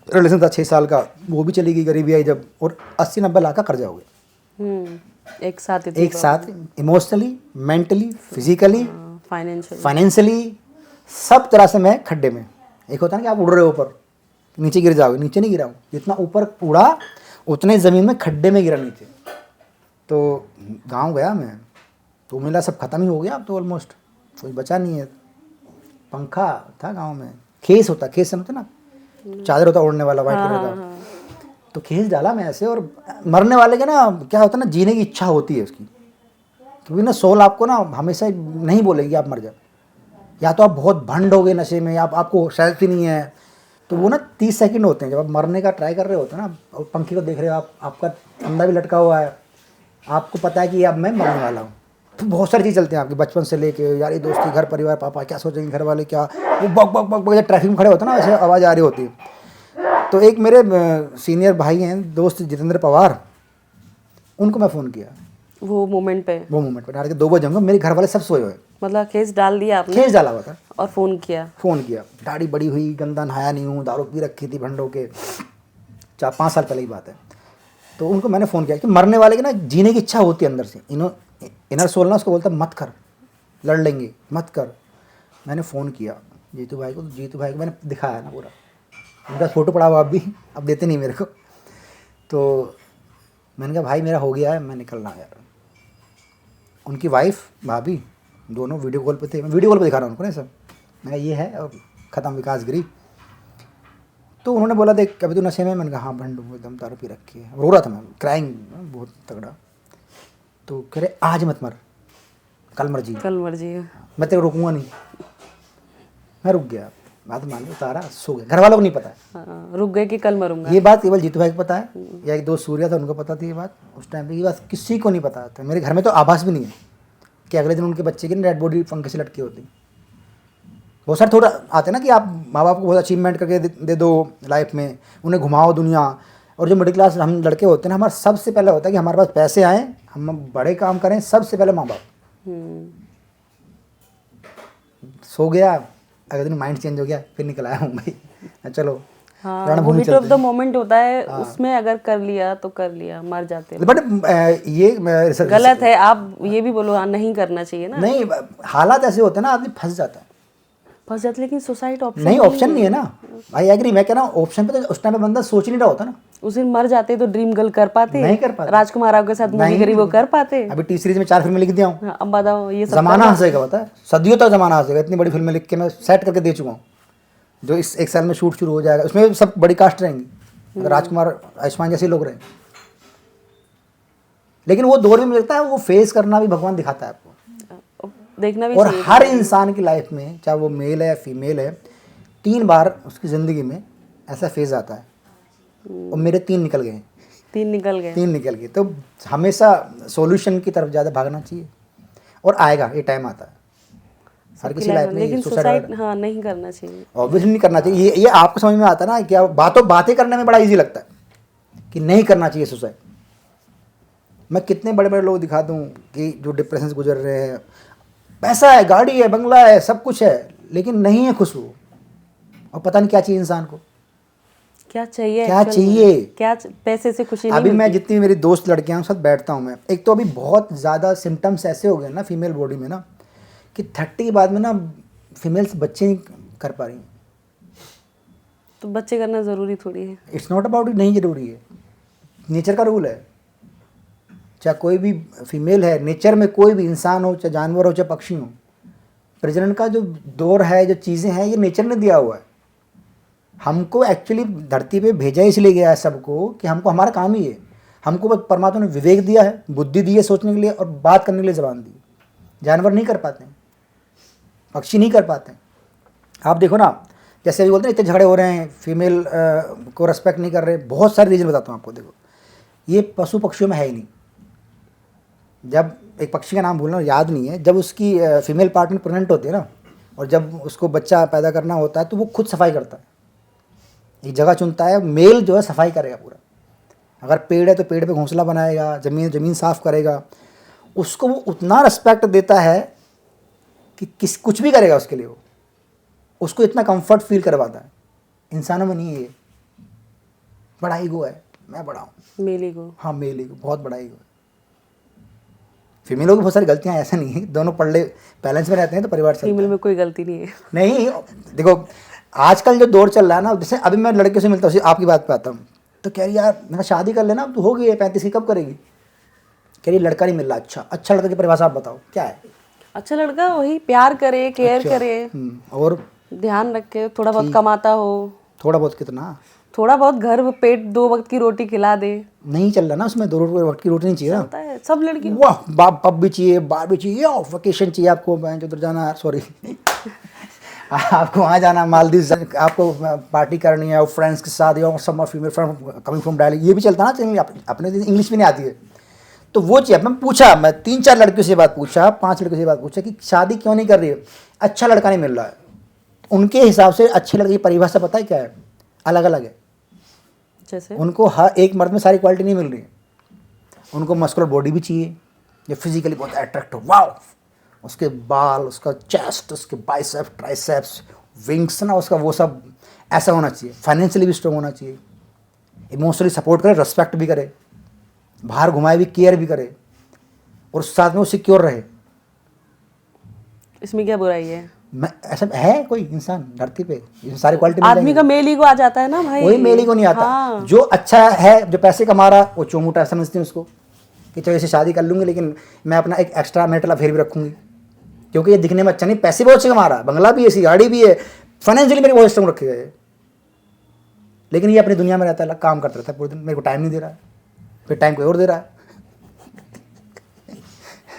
रिलेशन था 6 साल का, वो भी चली गई, गरीबी आई जब, और 80-90 लाख का कर्जा हो गया एक साथ एक साथ, इमोशनली, मेंटली, फिजिकली, फाइनेंशियली सब तरह से मैं खड्डे में। एक होता है ना कि आप उड़ रहे हो ऊपर, नीचे गिर जाओगे, नीचे नहीं गिरा हूँ, जितना ऊपर उड़ा उतने ज़मीन में खड्डे में गिरा नीचे। तो गांव गया मैं, तो मिला सब ख़त्म ही हो गया अब तो, ऑलमोस्ट कोई बचा नहीं है। पंखा था गांव में, खेस होता, खेस समझते ना, चादर होता ओढ़ने वाला वाइट कलर का, तो खेस डाला मैं ऐसे। और मरने वाले के ना क्या होता है ना, जीने की इच्छा होती है उसकी, क्योंकि ना सोल आपको ना हमेशा नहीं बोलेगी आप मर जाओ, या तो आप बहुत भंड हो गए नशे में, आपको सेल्फ ही नहीं है, तो वो ना 30 सेकंड होते हैं जब आप मरने का ट्राई कर रहे होते हैं ना, और पंखे को देख रहे हो आप, आपका अंधा भी लटका हुआ है, आपको पता है कि अब मैं मरने वाला हूँ। तो बहुत सारी चीज़ चलते हैं आपके बचपन से लेके, यारी दोस्ती, घर परिवार, पापा क्या सोचेंगे, घर वाले क्या, वो बक बक बक बक, ट्रैफिक में खड़े होते हैं ना, ऐसे आवाज़ आ रही होती है। तो एक मेरे सीनियर भाई हैं, दोस्त जितेंद्र पवार, उनको मैं फ़ोन किया वो मोमेंट पे डाल के 2 बजे जाऊँगा, मेरे घर वाले सब सोए हुए, मतलब केस डाल दिया आपने? केस डाला हुआ था, और फ़ोन किया, दाढ़ी बड़ी हुई, गंदा नहाया नहीं हूँ, दारू पी रखी थी भंडों के, 4-5 साल पहले की बात है। तो उनको मैंने फ़ोन किया कि मरने वाले की ना जीने की इच्छा होती है अंदर से, इनर सोल ना उसको बोलता मत कर, लड़ लेंगे, मत कर। मैंने फ़ोन किया जीतू भाई को, तो जीतू भाई को मैंने दिखाया ना पूरा, उनका फ़ोटो पड़ा हुआ अब भी, अब देते नहीं मेरे को। तो मैंने कहा भाई मेरा हो गया है, मैं निकल रहा हूँ यार। उनकी वाइफ, भाभी, दोनों वीडियो कॉल पे थे, मैं वीडियो कॉल पे दिखा रहा हूँ उनको ना सब, मैं कहा ये है, और ख़त्म विकास गिरी। तो उन्होंने बोला देख कभी तो नशे में, मैंने कहा हाँ भंडू एकदम दारू पी रखी है, रो रहा था मैं, क्राइंग बहुत तगड़ा। तो कह रहे आज मत मर, कल मर जी, मैं तेरे को रोकूंगा नहीं। मैं रुक गया, बात मान लो, उतारा, सो गया। घर वालों को नहीं पता है, रुक गए कि कल मरूंगा। ये बात केवल जीतू भाई को पता है, या एक दोस्त सूर्या था उनको पता थी ये बात। उस टाइम पे ये बात किसी को नहीं पता था। मेरे घर में तो आभास भी नहीं है कि अगले दिन उनके बच्चे की डेड बॉडी पंखे से लटकी होती। बहुत सारे थोड़ा आते ना कि आप माँ बाप को बहुत अचीवमेंट करके दे दो लाइफ में, उन्हें घुमाओ दुनिया। और जो मिडिल क्लास हम लड़के होते हैं ना, हमारा सबसे पहले होता है कि हमारे पास पैसे आएँ, हम बड़े काम करें, सबसे पहले माँ बाप। सो गया, अगले दिन माइंड चेंज हो गया, फिर निकल आया मुंबई। चलो हाँ, रणभूमि वो हीट ऑफ चलते द मोमेंट होता है, उसमें अगर कर लिया तो कर लिया, मर जाते हैं। बट ये गलत है, आप ये भी बोलो हाँ नहीं करना चाहिए ना, नहीं, हालात ऐसे होते हैं ना, आदमी फंस जाता है। फंस जाते, लेकिन सुसाइड ऑप्शन नहीं, ऑप्शन नहीं है ना, आई एग्री। मैं कह रहा हूँ ऑप्शन पे तो उस टाइम पे बंदा सोच ही नहीं रहा होता ना। उस दिन मर जाते तो ड्रीम गर्ल कर पाते, नहीं कर पाते। राजकुमार राव के साथ मूवी करी, वो कर पाते। अभी टी सीरीज में 4 फिल्में लिख दिया हूँ। हाँ, अब बताओ ये सब जमाना हंसेगा, पता है, सदियों तक जमाना हंसेगा। इतनी बड़ी फिल्में लिख के मैं सेट करके दे चुका हूँ, जो इस 1 साल में शूट शुरू हो जाएगा। उसमें सब बड़ी कास्ट रहेंगी, अगर राजकुमार आयुष्मान जैसे लोग रहे। लेकिन वो दौर भी मुझे लगता है वो फेस करना भी भगवान दिखाता है आपको, देखना भी और चाहिए। हर इंसान की लाइफ में, चाहे वो मेल है या फीमेल है, 3 बार उसकी ज़िंदगी में ऐसा फेज आता है, और मेरे 3 निकल गए हैं। 3 निकल गए। 3 निकल गए। तो हमेशा सॉल्यूशन की तरफ ज़्यादा भागना चाहिए, और आएगा, ये टाइम आता है हर किसी लाइफ में। लेकिन सुसाइड हाँ नहीं करना चाहिए, ऑब्वियसली नहीं करना चाहिए। ये आपको समझ में आता है ना, क्या बातें करने में बड़ा इजी लगता है कि नहीं करना चाहिए सुसाइड। मैं कितने बड़े बड़े लोग दिखा दूं कि जो डिप्रेशन से गुजर रहे हैं, पैसा है, गाड़ी है, बंगला है, सब कुछ है, लेकिन नहीं है खुश वो, और पता नहीं क्या चाहिए इंसान को, क्या चाहिए, क्या चाहिए। क्या पैसे से खुशी नहीं अभी मैं मिलती। जितनी मेरी दोस्त लड़कियां उनके साथ बैठता हूँ मैं, एक तो अभी बहुत ज़्यादा सिम्टम्स ऐसे हो गए ना फीमेल बॉडी में ना, कि 30 के बाद में ना फीमेल्स बच्चे नहीं कर पा रही। तो बच्चे करना ज़रूरी थोड़ी है। इट्स नॉट अबाउट इट, नहीं ज़रूरी है, नेचर का रूल है। चाहे कोई भी फीमेल है, नेचर में कोई भी इंसान हो, चाहे जानवर हो, चाहे पक्षी हो, प्रजनन का जो दौर है, जो चीज़ें हैं, ये नेचर ने दिया हुआ है। हमको एक्चुअली धरती पे भेजा इसलिए गया है सबको कि हमको हमारा काम ही है। हमको बस परमात्मा ने विवेक दिया है, बुद्धि दी है सोचने के लिए, और बात करने के लिए ज़बान दी। जानवर नहीं कर पाते हैं, पक्षी नहीं कर पाते हैं। आप देखो ना, जैसे अभी बोलते हैं इतने झगड़े हो रहे हैं, फीमेल को रेस्पेक्ट नहीं कर रहे, बहुत सारे रीज़न बताता हूँ आपको। देखो, ये पशु पक्षियों में है ही नहीं। जब एक पक्षी का नाम भूलना याद नहीं है, जब उसकी फीमेल पार्टनर प्रेग्नेंट होती है ना, और जब उसको बच्चा पैदा करना होता है, तो वो खुद सफाई करता है, एक जगह चुनता है, मेल जो है सफाई करेगा पूरा। अगर पेड़ है तो पेड़ पे घोंसला बनाएगा, ज़मीन साफ़ करेगा, उसको वो उतना रिस्पेक्ट देता है कि कुछ भी करेगा उसके लिए, वो उसको इतना कंफर्ट फील करवाता है। इंसानों में नहीं है ये, बड़ा ईगो है, मैं बड़ा हूँ, मेल ईगो। हाँ मेल ईगो, बहुत बड़ा ईगो है। फीमेलों की बहुत सारी गलतियाँ, ऐसा नहीं है, दोनों पढ़ले बैलेंस में रहते हैं तो परिवार चलता है। फीमेल में कोई गलती नहीं है। नहीं, देखो आजकल जो दौर चल रहा है ना, जैसे अभी मैं लड़के से मिलता हूँ, आपकी बात पे आता हूँ, तो कह रही यार मेरा शादी कर लेना, अब तो हो गई है 35 की, कब करेगी? कह रही लड़का नहीं मिल रहा। अच्छा लड़का की परिभाषा आप बताओ क्या है? अच्छा लड़का वही प्यार करे, केयर करे, और ध्यान रखे, थोड़ा बहुत कमाता हो, थोड़ा बहुत कितना, थोड़ा बहुत घर पेट 2 वक्त की रोटी खिला दे। नहीं चल रहा ना उसमें, 2 वक्त की रोटी नहीं चाहिए ना, होता है सब लड़की। वाह, बाप भी चाहिए, बाहर भी चाहिए, वेकेशन चाहिए आपको, उधर जाना, सॉरी आपको वहाँ जाना, मालदीव, आपको पार्टी करनी है, और फ्रेंड्स के साथ, या summer female friend coming from Delhi, ये भी चलता ना चलिए, अपने इंग्लिश भी नहीं आती है, तो वो चाहिए। मैं पूछा, मैं 3-4 लड़कियों से बात पूछा, 5 लड़कियों से बात पूछा कि शादी क्यों नहीं कर रही है? अच्छा लड़का नहीं मिल रहा है। उनके हिसाब से अच्छे लड़के की परिभाषा पता है क्या है? अलग अलग है। जैसे उनको हर एक मर्द में सारी क्वालिटी नहीं मिल रही है। उनको मस्कुलर बॉडी भी चाहिए, जो फिजिकली बहुत अट्रैक्टिव, वाव, उसके बाल, उसका चेस्ट, उसके बाइसेप्स, ट्राइसेप्स, विंग्स ना, उसका वो सब ऐसा होना चाहिए। फाइनेंशियली भी स्ट्रॉन्ग होना चाहिए, इमोशनली सपोर्ट करे, रिस्पेक्ट भी करे, बाहर घुमाए भी, केयर भी करे, और साथ में वो सिक्योर रहे। इसमें क्या बुराई है? मैं ऐसा है कोई इंसान धरती पे सारी क्वालिटी आदमी का मेल ईगो आ जाता है ना भाई, कोई मेल ईगो नहीं आता। हाँ। जो अच्छा है, जो पैसे कमा रहा, वो चोमूटा समझते हैं उसको कि चलो इसे शादी कर लूंगी, लेकिन मैं अपना एक एक्स्ट्रा मैरिटल अफेयर भी रखूंगी, क्योंकि ये दिखने में अच्छा नहीं, पैसे बहुत अच्छे कमा रहा, बंगला भी है, ऐसी गाड़ी भी है, फाइनेंशियली मेरे बहुत स्ट्रॉन्ग रखे गए, लेकिन ये अपनी दुनिया में रहता है, काम करता रहता है पूरे दिन, मेरे को टाइम नहीं दे रहा है, फिर टाइम कोई और दे रहा है।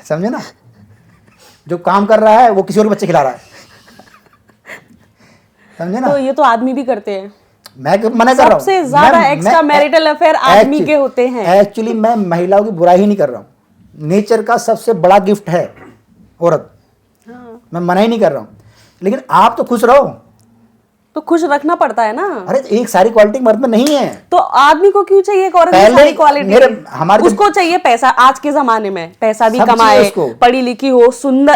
समझे ना, जो काम कर रहा है वो किसी और बच्चे खिला रहा है, समझे ना। तो ये तो आदमी भी करते हैं। मैं मना कर रहा हूँ, सबसे ज्यादा एक्स्ट्रा मैरिटल अफेयर आदमी के होते हैं। एक्चुअली मैं महिलाओं की बुराई ही नहीं कर रहा हूँ, नेचर का सबसे बड़ा गिफ्ट है औरत, हाँ। मैं मना ही नहीं कर रहा हूँ, लेकिन आप तो खुश रहो। तो खुश रखना पड़ता है ना। अरे एक सारी क्वालिटी मर्द में नहीं है। तो आदमी को क्यों चाहिए एक औरत की सारी क्वालिटी? हमारे उसको चाहिए पैसा, आज के जमाने में पैसा भी सब चाहिए कमाए, उसको। पढ़ी लिखी हो, सुंदर।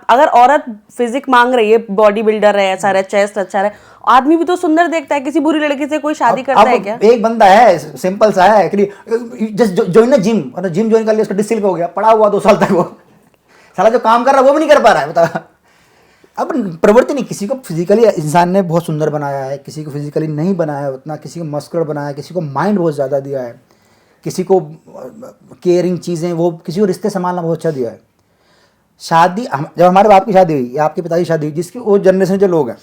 अगर औरत फिजिक मांग रही है, बॉडी बिल्डर है, ऐसा है, चेस्ट अच्छा है, आदमी भी तो सुंदर देखता है। किसी बुरी लड़की से कोई शादी करता है क्या? एक बंदा है सिंपल सा है कि जस्ट ज्वाइन जिम, और जिम ज्वाइन कर लिया, उसका डिस्क हो गया, पड़ा हुआ 2 साल तक वो साला जो काम कर रहा है वो भी नहीं कर पा रहा है, बता। अब प्रवृत्ति नहीं, किसी को फिजिकली इंसान ने बहुत सुंदर बनाया है, किसी को फिजिकली नहीं बनाया उतना, किसी को मस्कुलर बनाया है, किसी को माइंड बहुत ज़्यादा दिया है, किसी को केयरिंग चीज़ें, वो किसी को रिश्ते संभालना बहुत अच्छा दिया है। शादी जब हमारे बाप की शादी हुई या आपके पिताजी की शादी हुई, जिसकी वो जनरेशन जो लोग हैं,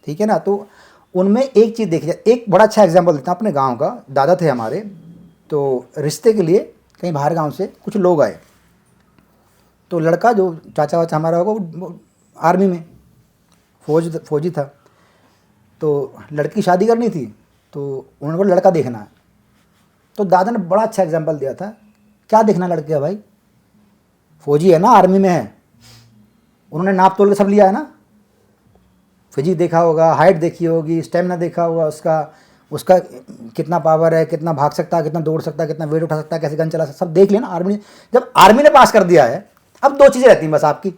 ठीक है ना, तो उनमें एक चीज़ देखी जाए। एक बड़ा अच्छा एग्जाम्पल देता हूँ अपने गाँव का। दादा थे हमारे, तो रिश्ते के लिए कहीं बाहर गाँव से कुछ लोग आए, तो लड़का जो चाचा वाचा हमारा होगा वो आर्मी में फौजी था, तो लड़की की शादी करनी थी, तो उन्होंने बोला लड़का देखना है। तो दादा ने बड़ा अच्छा एग्जांपल दिया था, क्या देखना लड़के का भाई, फौजी है ना, आर्मी में है, उन्होंने नाप तोल के सब लिया है ना, फिजिक देखा होगा, हाइट देखी होगी, स्टेमिना देखा होगा उसका कितना पावर है, कितना भाग सकता है, कितना दौड़ सकता है, कितना वेट उठा सकता है, कैसे गन चला सकता है, सब देख लिया ना आर्मी। जब आर्मी ने पास कर दिया है, अब 2 चीज़ें रहती हैं बस आपकी,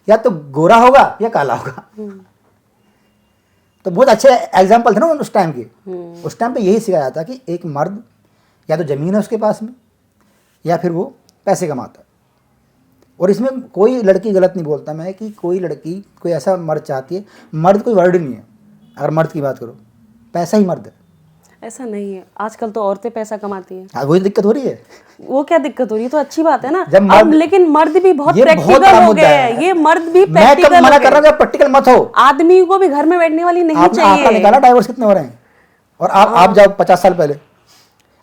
या तो गोरा होगा या काला होगा। तो बहुत अच्छे एग्जाम्पल थे ना उस टाइम के। उस टाइम पे यही सिखाया था कि एक मर्द या तो ज़मीन है उसके पास में, या फिर वो पैसे कमाता है। और इसमें कोई लड़की गलत नहीं बोलता मैं कि कोई लड़की कोई ऐसा मर्द चाहती है, मर्द कोई वर्ड नहीं है। अगर मर्द की बात करो, पैसा ही मर्द है। ऐसा नहीं है, आजकल तो औरतें पैसा कमाती हैं। हाँ, वही दिक्कत हो रही है। वो क्या दिक्कत हो रही है? तो अच्छी बात है ना। जब अब लेकिन मर्द भी बहुत ये बहुत प्रैक्टिकल बड़ा हो मुद्दा गए है। हैं। ये मर्द भी मैं कब प्रैक्टिकल मना हो कर रहा गए। हूँ, प्रैक्टिकल मत हो। आदमी को भी घर में बैठने वाली नहीं आपने आंकड़ा चाहिए। निकाला डाइवोर्स कितने हो रहे हैं, और आप जाओ 50 साल पहले,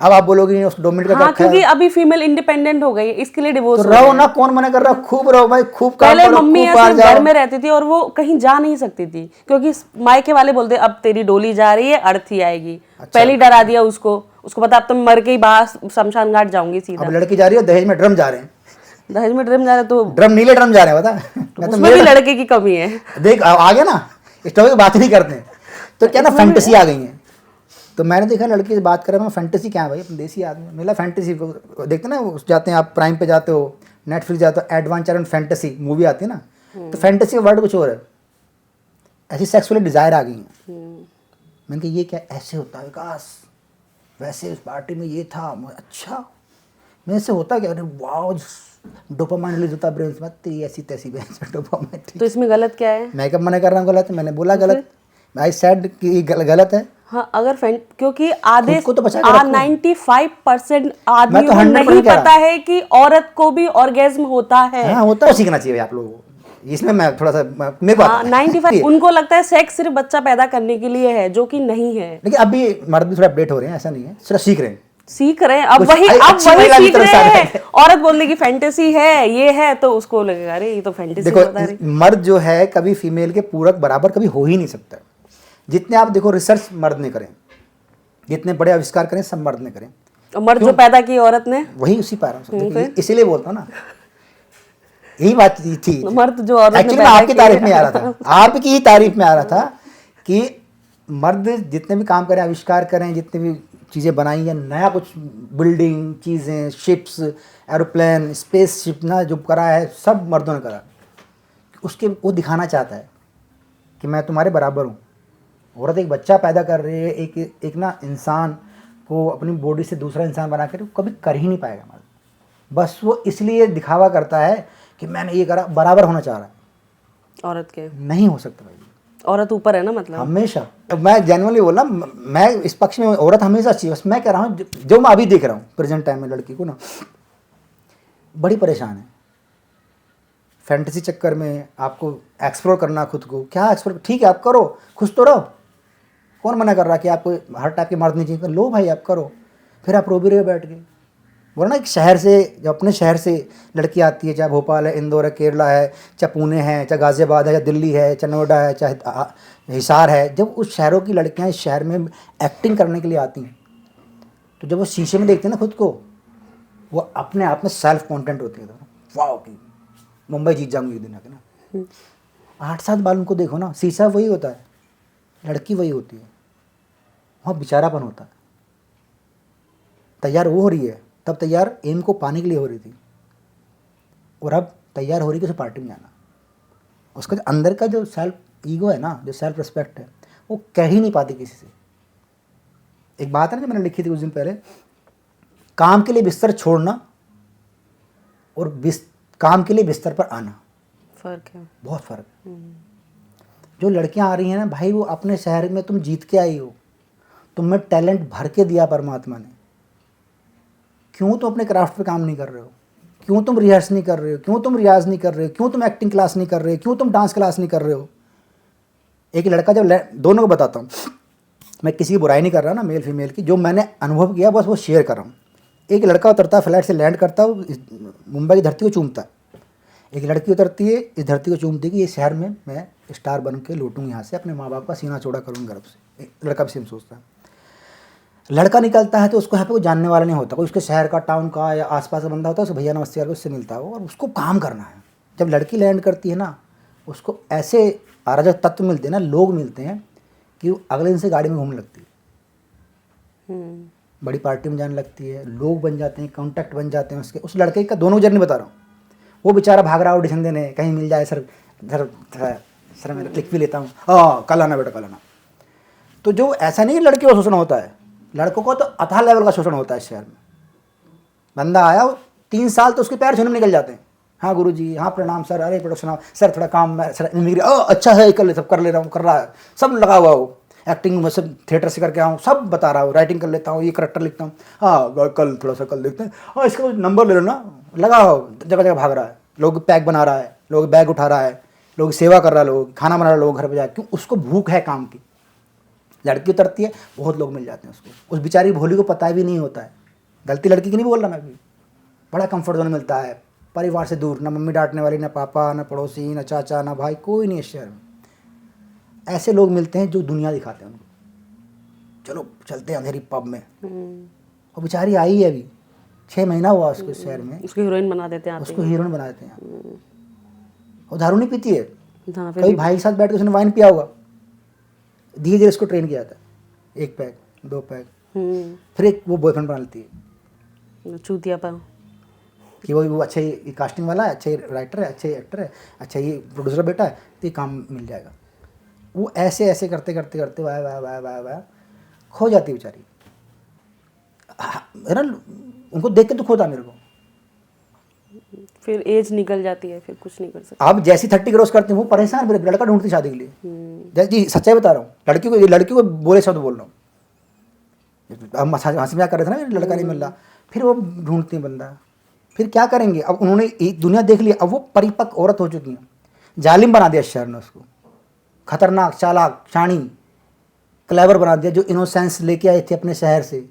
अब आप बोलोगे उसको डोमिनेट करके हाँ, रखा है। क्योंकि अभी फीमेल इंडिपेंडेंट हो गई है, इसके लिए डिवोर्स तो रहो ना, कौन मना कर रहा है, खूब रहो भाई, खूब काम पहले करो, मम्मी खूब बाहर सिर्फ घर जाओ। में रहती थी और वो कहीं जा नहीं सकती थी, क्योंकि मायके वाले बोलते अब तेरी डोली जा रही है, अर्थी आएगी। पहले ही डरा दिया उसको पता अब तो मर के ही बाहर शमशान घाट जाऊंगी सीधा। अब लड़की जा रही है, दहेज में ड्रम जा रहे हैं, दहेज में ड्रम जा रहे तो ड्रम नीले ड्रम जा रहे हैं, बता। उसमें भी लड़के की कमी है। देख आ गया ना, इस टॉपिक की बात नहीं करते। तो क्या ना फैंटेसी आ गई है। तो मैंने देखा लड़की से बात कर रहा हूँ, फैंटेसी क्या है भाई, अपन देसी आदमी, मिला फैंटेसी देखते ना, जाते हैं आप प्राइम पे जाते हो, नेटफ्लिक्स जाते हो, एडवेंचर एंड फैंटेसी मूवी आती है ना, तो फैंटेसी का वर्ड कुछ और है, ऐसी सेक्सुअल डिजायर आ गई है। मैंने कहा ये क्या ऐसे होता है विकास, वैसे उस पार्टी में ये था, अच्छा मेरे से होता क्या, अरे वाह, डोपामाइन रिलीज होता है ब्रेन में, तेरी ऐसी तैसी डोपामाइन। तो इसमें गलत क्या है? मैं कब मना कर रहा हूँ गलत, मैंने बोला गलत, आई सेड कि गलत है। हाँ, अगर क्योंकि आधे खुद को तो बचा के रखो। 95% आदमी मैं तो को 100% नहीं कह रहा पता है कि औरत को भी ऑर्गेज्म होता है। हाँ, होता है, सीखना चाहिए आप लोगों को। इसमें मैं थोड़ा सा मेरे को हाँ, 95 उनको लगता है सेक्स सिर्फ बच्चा पैदा करने के लिए है, जो कि नहीं है। लेकिन अभी मर्द भी थोड़ा अपडेट हो रहे हैं, ऐसा नहीं है, थोड़ा सीख रहे हैं। सीख रहे हैं अब कुछ वही अच्छी महिला की सीख तरफ रहे से आ रहे हैं। हैं। औरत बोलने की फैंटेसी है, ये है, तो उसको लगेगा अरे ये तो फैंटेसी देखो बता रही। मर्द जो है कभी फीमेल के पूरक बराबर कभी हो ही नहीं सकता। जितने आप देखो रिसर्च मर्द ने करें, जितने बड़े आविष्कार करें सब मर्द ने करें, और मर्द जो पैदा की औरत ने, वही उसी पार इसीलिए बोलता हूँ ना, यही बात थी। मर्द जो औरत ने एक्चुअली मैं आपकी तारीफ में आ रहा था, आपकी ही तारीफ में आ रहा था कि मर्द जितने भी काम करें, आविष्कार करें, जितने भी चीज़ें बनाई हैं, नया कुछ बिल्डिंग चीज़ें, शिप्स, एरोप्लेन, स्पेस शिप ना जो करा है, सब मर्दों ने करा। उसके वो दिखाना चाहता है कि मैं तुम्हारे बराबर हूँ। औरत एक बच्चा पैदा कर रही है, एक ना इंसान को अपनी बॉडी से दूसरा इंसान बना कर कभी कर ही नहीं पाएगा मर्द। बस वो इसलिए दिखावा करता है कि मैंने ये करा, बराबर होना चाह रहा है। औरत के नहीं हो सकता भाई, औरत ऊपर है ना, मतलब हमेशा। मैं जेन्युइनली बोला, मैं इस पक्ष में औरत हमेशा अच्छी है। बस मैं कह रहा हूँ जो मैं अभी देख रहा हूँ प्रेजेंट टाइम में, लड़की को ना बड़ी परेशान है फैंटेसी चक्कर में। आपको एक्सप्लोर करना खुद को, क्या एक्सप्लोर, ठीक है आप करो, खुश तो रहो, कौन मना कर रहा कि आपको हर टाइप के मर्द नहीं चाहिए, लो भाई आप करो। फिर आप रो भी रहे हो बैठ के। बोला ना, एक शहर से, जब अपने शहर से लड़की आती है, चाहे भोपाल है, इंदौर है, केरला है, चाहे पुणे है, चाहे गाज़ियाबाद है, चाहे दिल्ली है, चाहे नोएडा है, चाहे हिसार है, जब उस शहरों की लड़कियां इस शहर में एक्टिंग करने के लिए आती हैं, तो जब वो शीशे में देखते हैं ना खुद को, वो अपने आप में सेल्फ कॉन्फिडेंट होती है। वाह की मुंबई जीत जाऊंगी एक दिन आके ना। 8-7 बार उनको देखो ना, शीशा वही होता है, लड़की वही होती है, वहाँ बेचारापन होता है। तैयार वो हो रही है, तब तैयार एम को पाने के लिए हो रही थी, और अब तैयार हो रही है कि उसे पार्टी में जाना। उसका जो अंदर का जो सेल्फ ईगो है ना, जो सेल्फ रिस्पेक्ट है, वो कह ही नहीं पाती किसी से। एक बात है ना जो मैंने लिखी थी कुछ दिन पहले, काम के लिए बिस्तर छोड़ना और काम के लिए बिस्तर पर आना, फर्क है। बहुत फ़र्क है। जो लड़कियां आ रही हैं ना भाई, वो अपने शहर में तुम जीत के आई हो, तुम्हें टैलेंट भर के दिया परमात्मा ने, क्यों तुम अपने क्राफ्ट पे काम नहीं कर रहे हो? क्यों तुम रिहर्स नहीं कर रहे हो? क्यों तुम रियाज नहीं कर रहे हो? क्यों तुम एक्टिंग क्लास नहीं कर रहे हो? क्यों तुम डांस क्लास नहीं कर रहे हो? एक लड़का जब दोनों को बताता हूँ, मैं किसी की बुराई नहीं कर रहा ना, मेल फीमेल की, जो मैंने अनुभव किया बस वो शेयर कर रहा हूँ। एक लड़का उतरता है, फ्लाइट से लैंड करता है, मुंबई की धरती को चूमता है। एक लड़की उतरती है, इस धरती को चूमती है कि ये शहर में मैं स्टार बन के लौटूंगी यहाँ से, अपने माँ बाप का सीना चौड़ा करूँगा गर्व से। एक लड़का भी सेम सोचता है। लड़का निकलता है तो उसको यहाँ पे कोई जानने वाला नहीं होता, कोई उसके शहर का, टाउन का या आसपास का बंदा होता है, उसको भैया नमस्ते करके उससे मिलता हो और उसको काम करना है। जब लड़की लैंड करती है ना, उसको ऐसे अराजक तत्व मिलते हैं ना, लोग मिलते हैं कि वो अगले दिन से गाड़ी में घूमने लगती है, बड़ी पार्टी में जाने लगती है, लोग बन जाते हैं, कॉन्टैक्ट बन जाते हैं उसके। उस लड़के का दोनों जर्नी बता रहा हूँ। वो बेचारा भाग रहा है ऑडिशन देने, कहीं मिल जाए, सर सर मैं क्लिक भी लेता हूँ, हाँ कल आना बेटा कल आना। तो जो ऐसा नहीं कि लड़कियों का शोषण होता है, लड़कों को तो अथाह लेवल का शोषण होता है इस शहर में। बंदा आया, 3 साल तो उसके पैर छूने में निकल जाते हैं। हाँ गुरुजी, हाँ प्रणाम सर, अरे प्रोडक्शन सर, थोड़ा काम में सर, अच्छा है, कर ले, सब कर ले रहा हूँ, कर रहा है, सब लगा हुआ हो, एक्टिंग में सब थिएटर से करके आऊँ, सब बता रहा हूँ, राइटिंग कर लेता हूँ, ये करेक्टर लिखता हूँ, हाँ कल थोड़ा सा कल देखते हैं, हाँ इसका नंबर ले लो ना, लगा हो, जगह जगह भाग रहा है, लोग पैक बना रहा है, लोग बैग उठा रहा है, लोग सेवा कर रहा है, लोग खाना बना रहा है, लोग घर पर जाए, क्यों? उसको भूख है काम की। लड़की उतरती है, बहुत लोग मिल जाते हैं उसको, उस बेचारी भोली को पता भी नहीं होता है। गलती लड़की की नहीं बोल रहा मैं भी, बड़ा कंफर्ट जोन मिलता है, परिवार से दूर, ना मम्मी डांटने वाली, ना पापा, ना पड़ोसी, ना चाचा, ना भाई, कोई नहीं इस शहर में। ऐसे लोग मिलते हैं जो दुनिया दिखाते हैं उनको, चलो चलते हैं अंधेरी पब में। और बेचारी आई है अभी, 6 महीना हुआ उसको इस शहर में, उसको हीरोइन बना देते हैं, उसको हीरोइन बना देते हैं। और दारू नहीं पीती है, हाँ, फिर कई भाई के साथ बैठ के उसने वाइन पिया होगा, धीरे धीरे उसको ट्रेन किया जाता है, 1 पैक 2 पैक, फिर एक वो बॉयफ्रेंड बना लेती है चूतिया पर कि वो अच्छा ही कास्टिंग वाला है, अच्छा ही राइटर है, अच्छा ही एक्टर है, अच्छा ही प्रोड्यूसर बेटा है, तो ये काम मिल जाएगा। वो ऐसे ऐसे करते करते करते वाह वाह वाह वाह वाह खो जाती है बेचारी, है ना। उनको देख के दुख होता मेरे को। फिर एज निकल जाती है, फिर कुछ नहीं कर सकते। अब जैसी 30 क्रॉस करते हैं वो परेशान, मेरे लड़का ढूंढती शादी के लिए। जी सच्चाई बता रहा हूँ, लड़की को बोले शब्द बोल रहा हूँ। अब हंसी मजाक कर रहे थे ना, लड़का नहीं मिल रहा, फिर वो ढूंढती है बंदा। फिर क्या करेंगे, अब उन्होंने दुनिया देख ली, अब वो परिपक्व औरत हो चुकी हैं, जालिम बना दिया शहर ने उसको, खतरनाक, चालाक, शानी, क्लेवर बना दिया। जो इनोसेंस लेके आए थे अपने शहर से,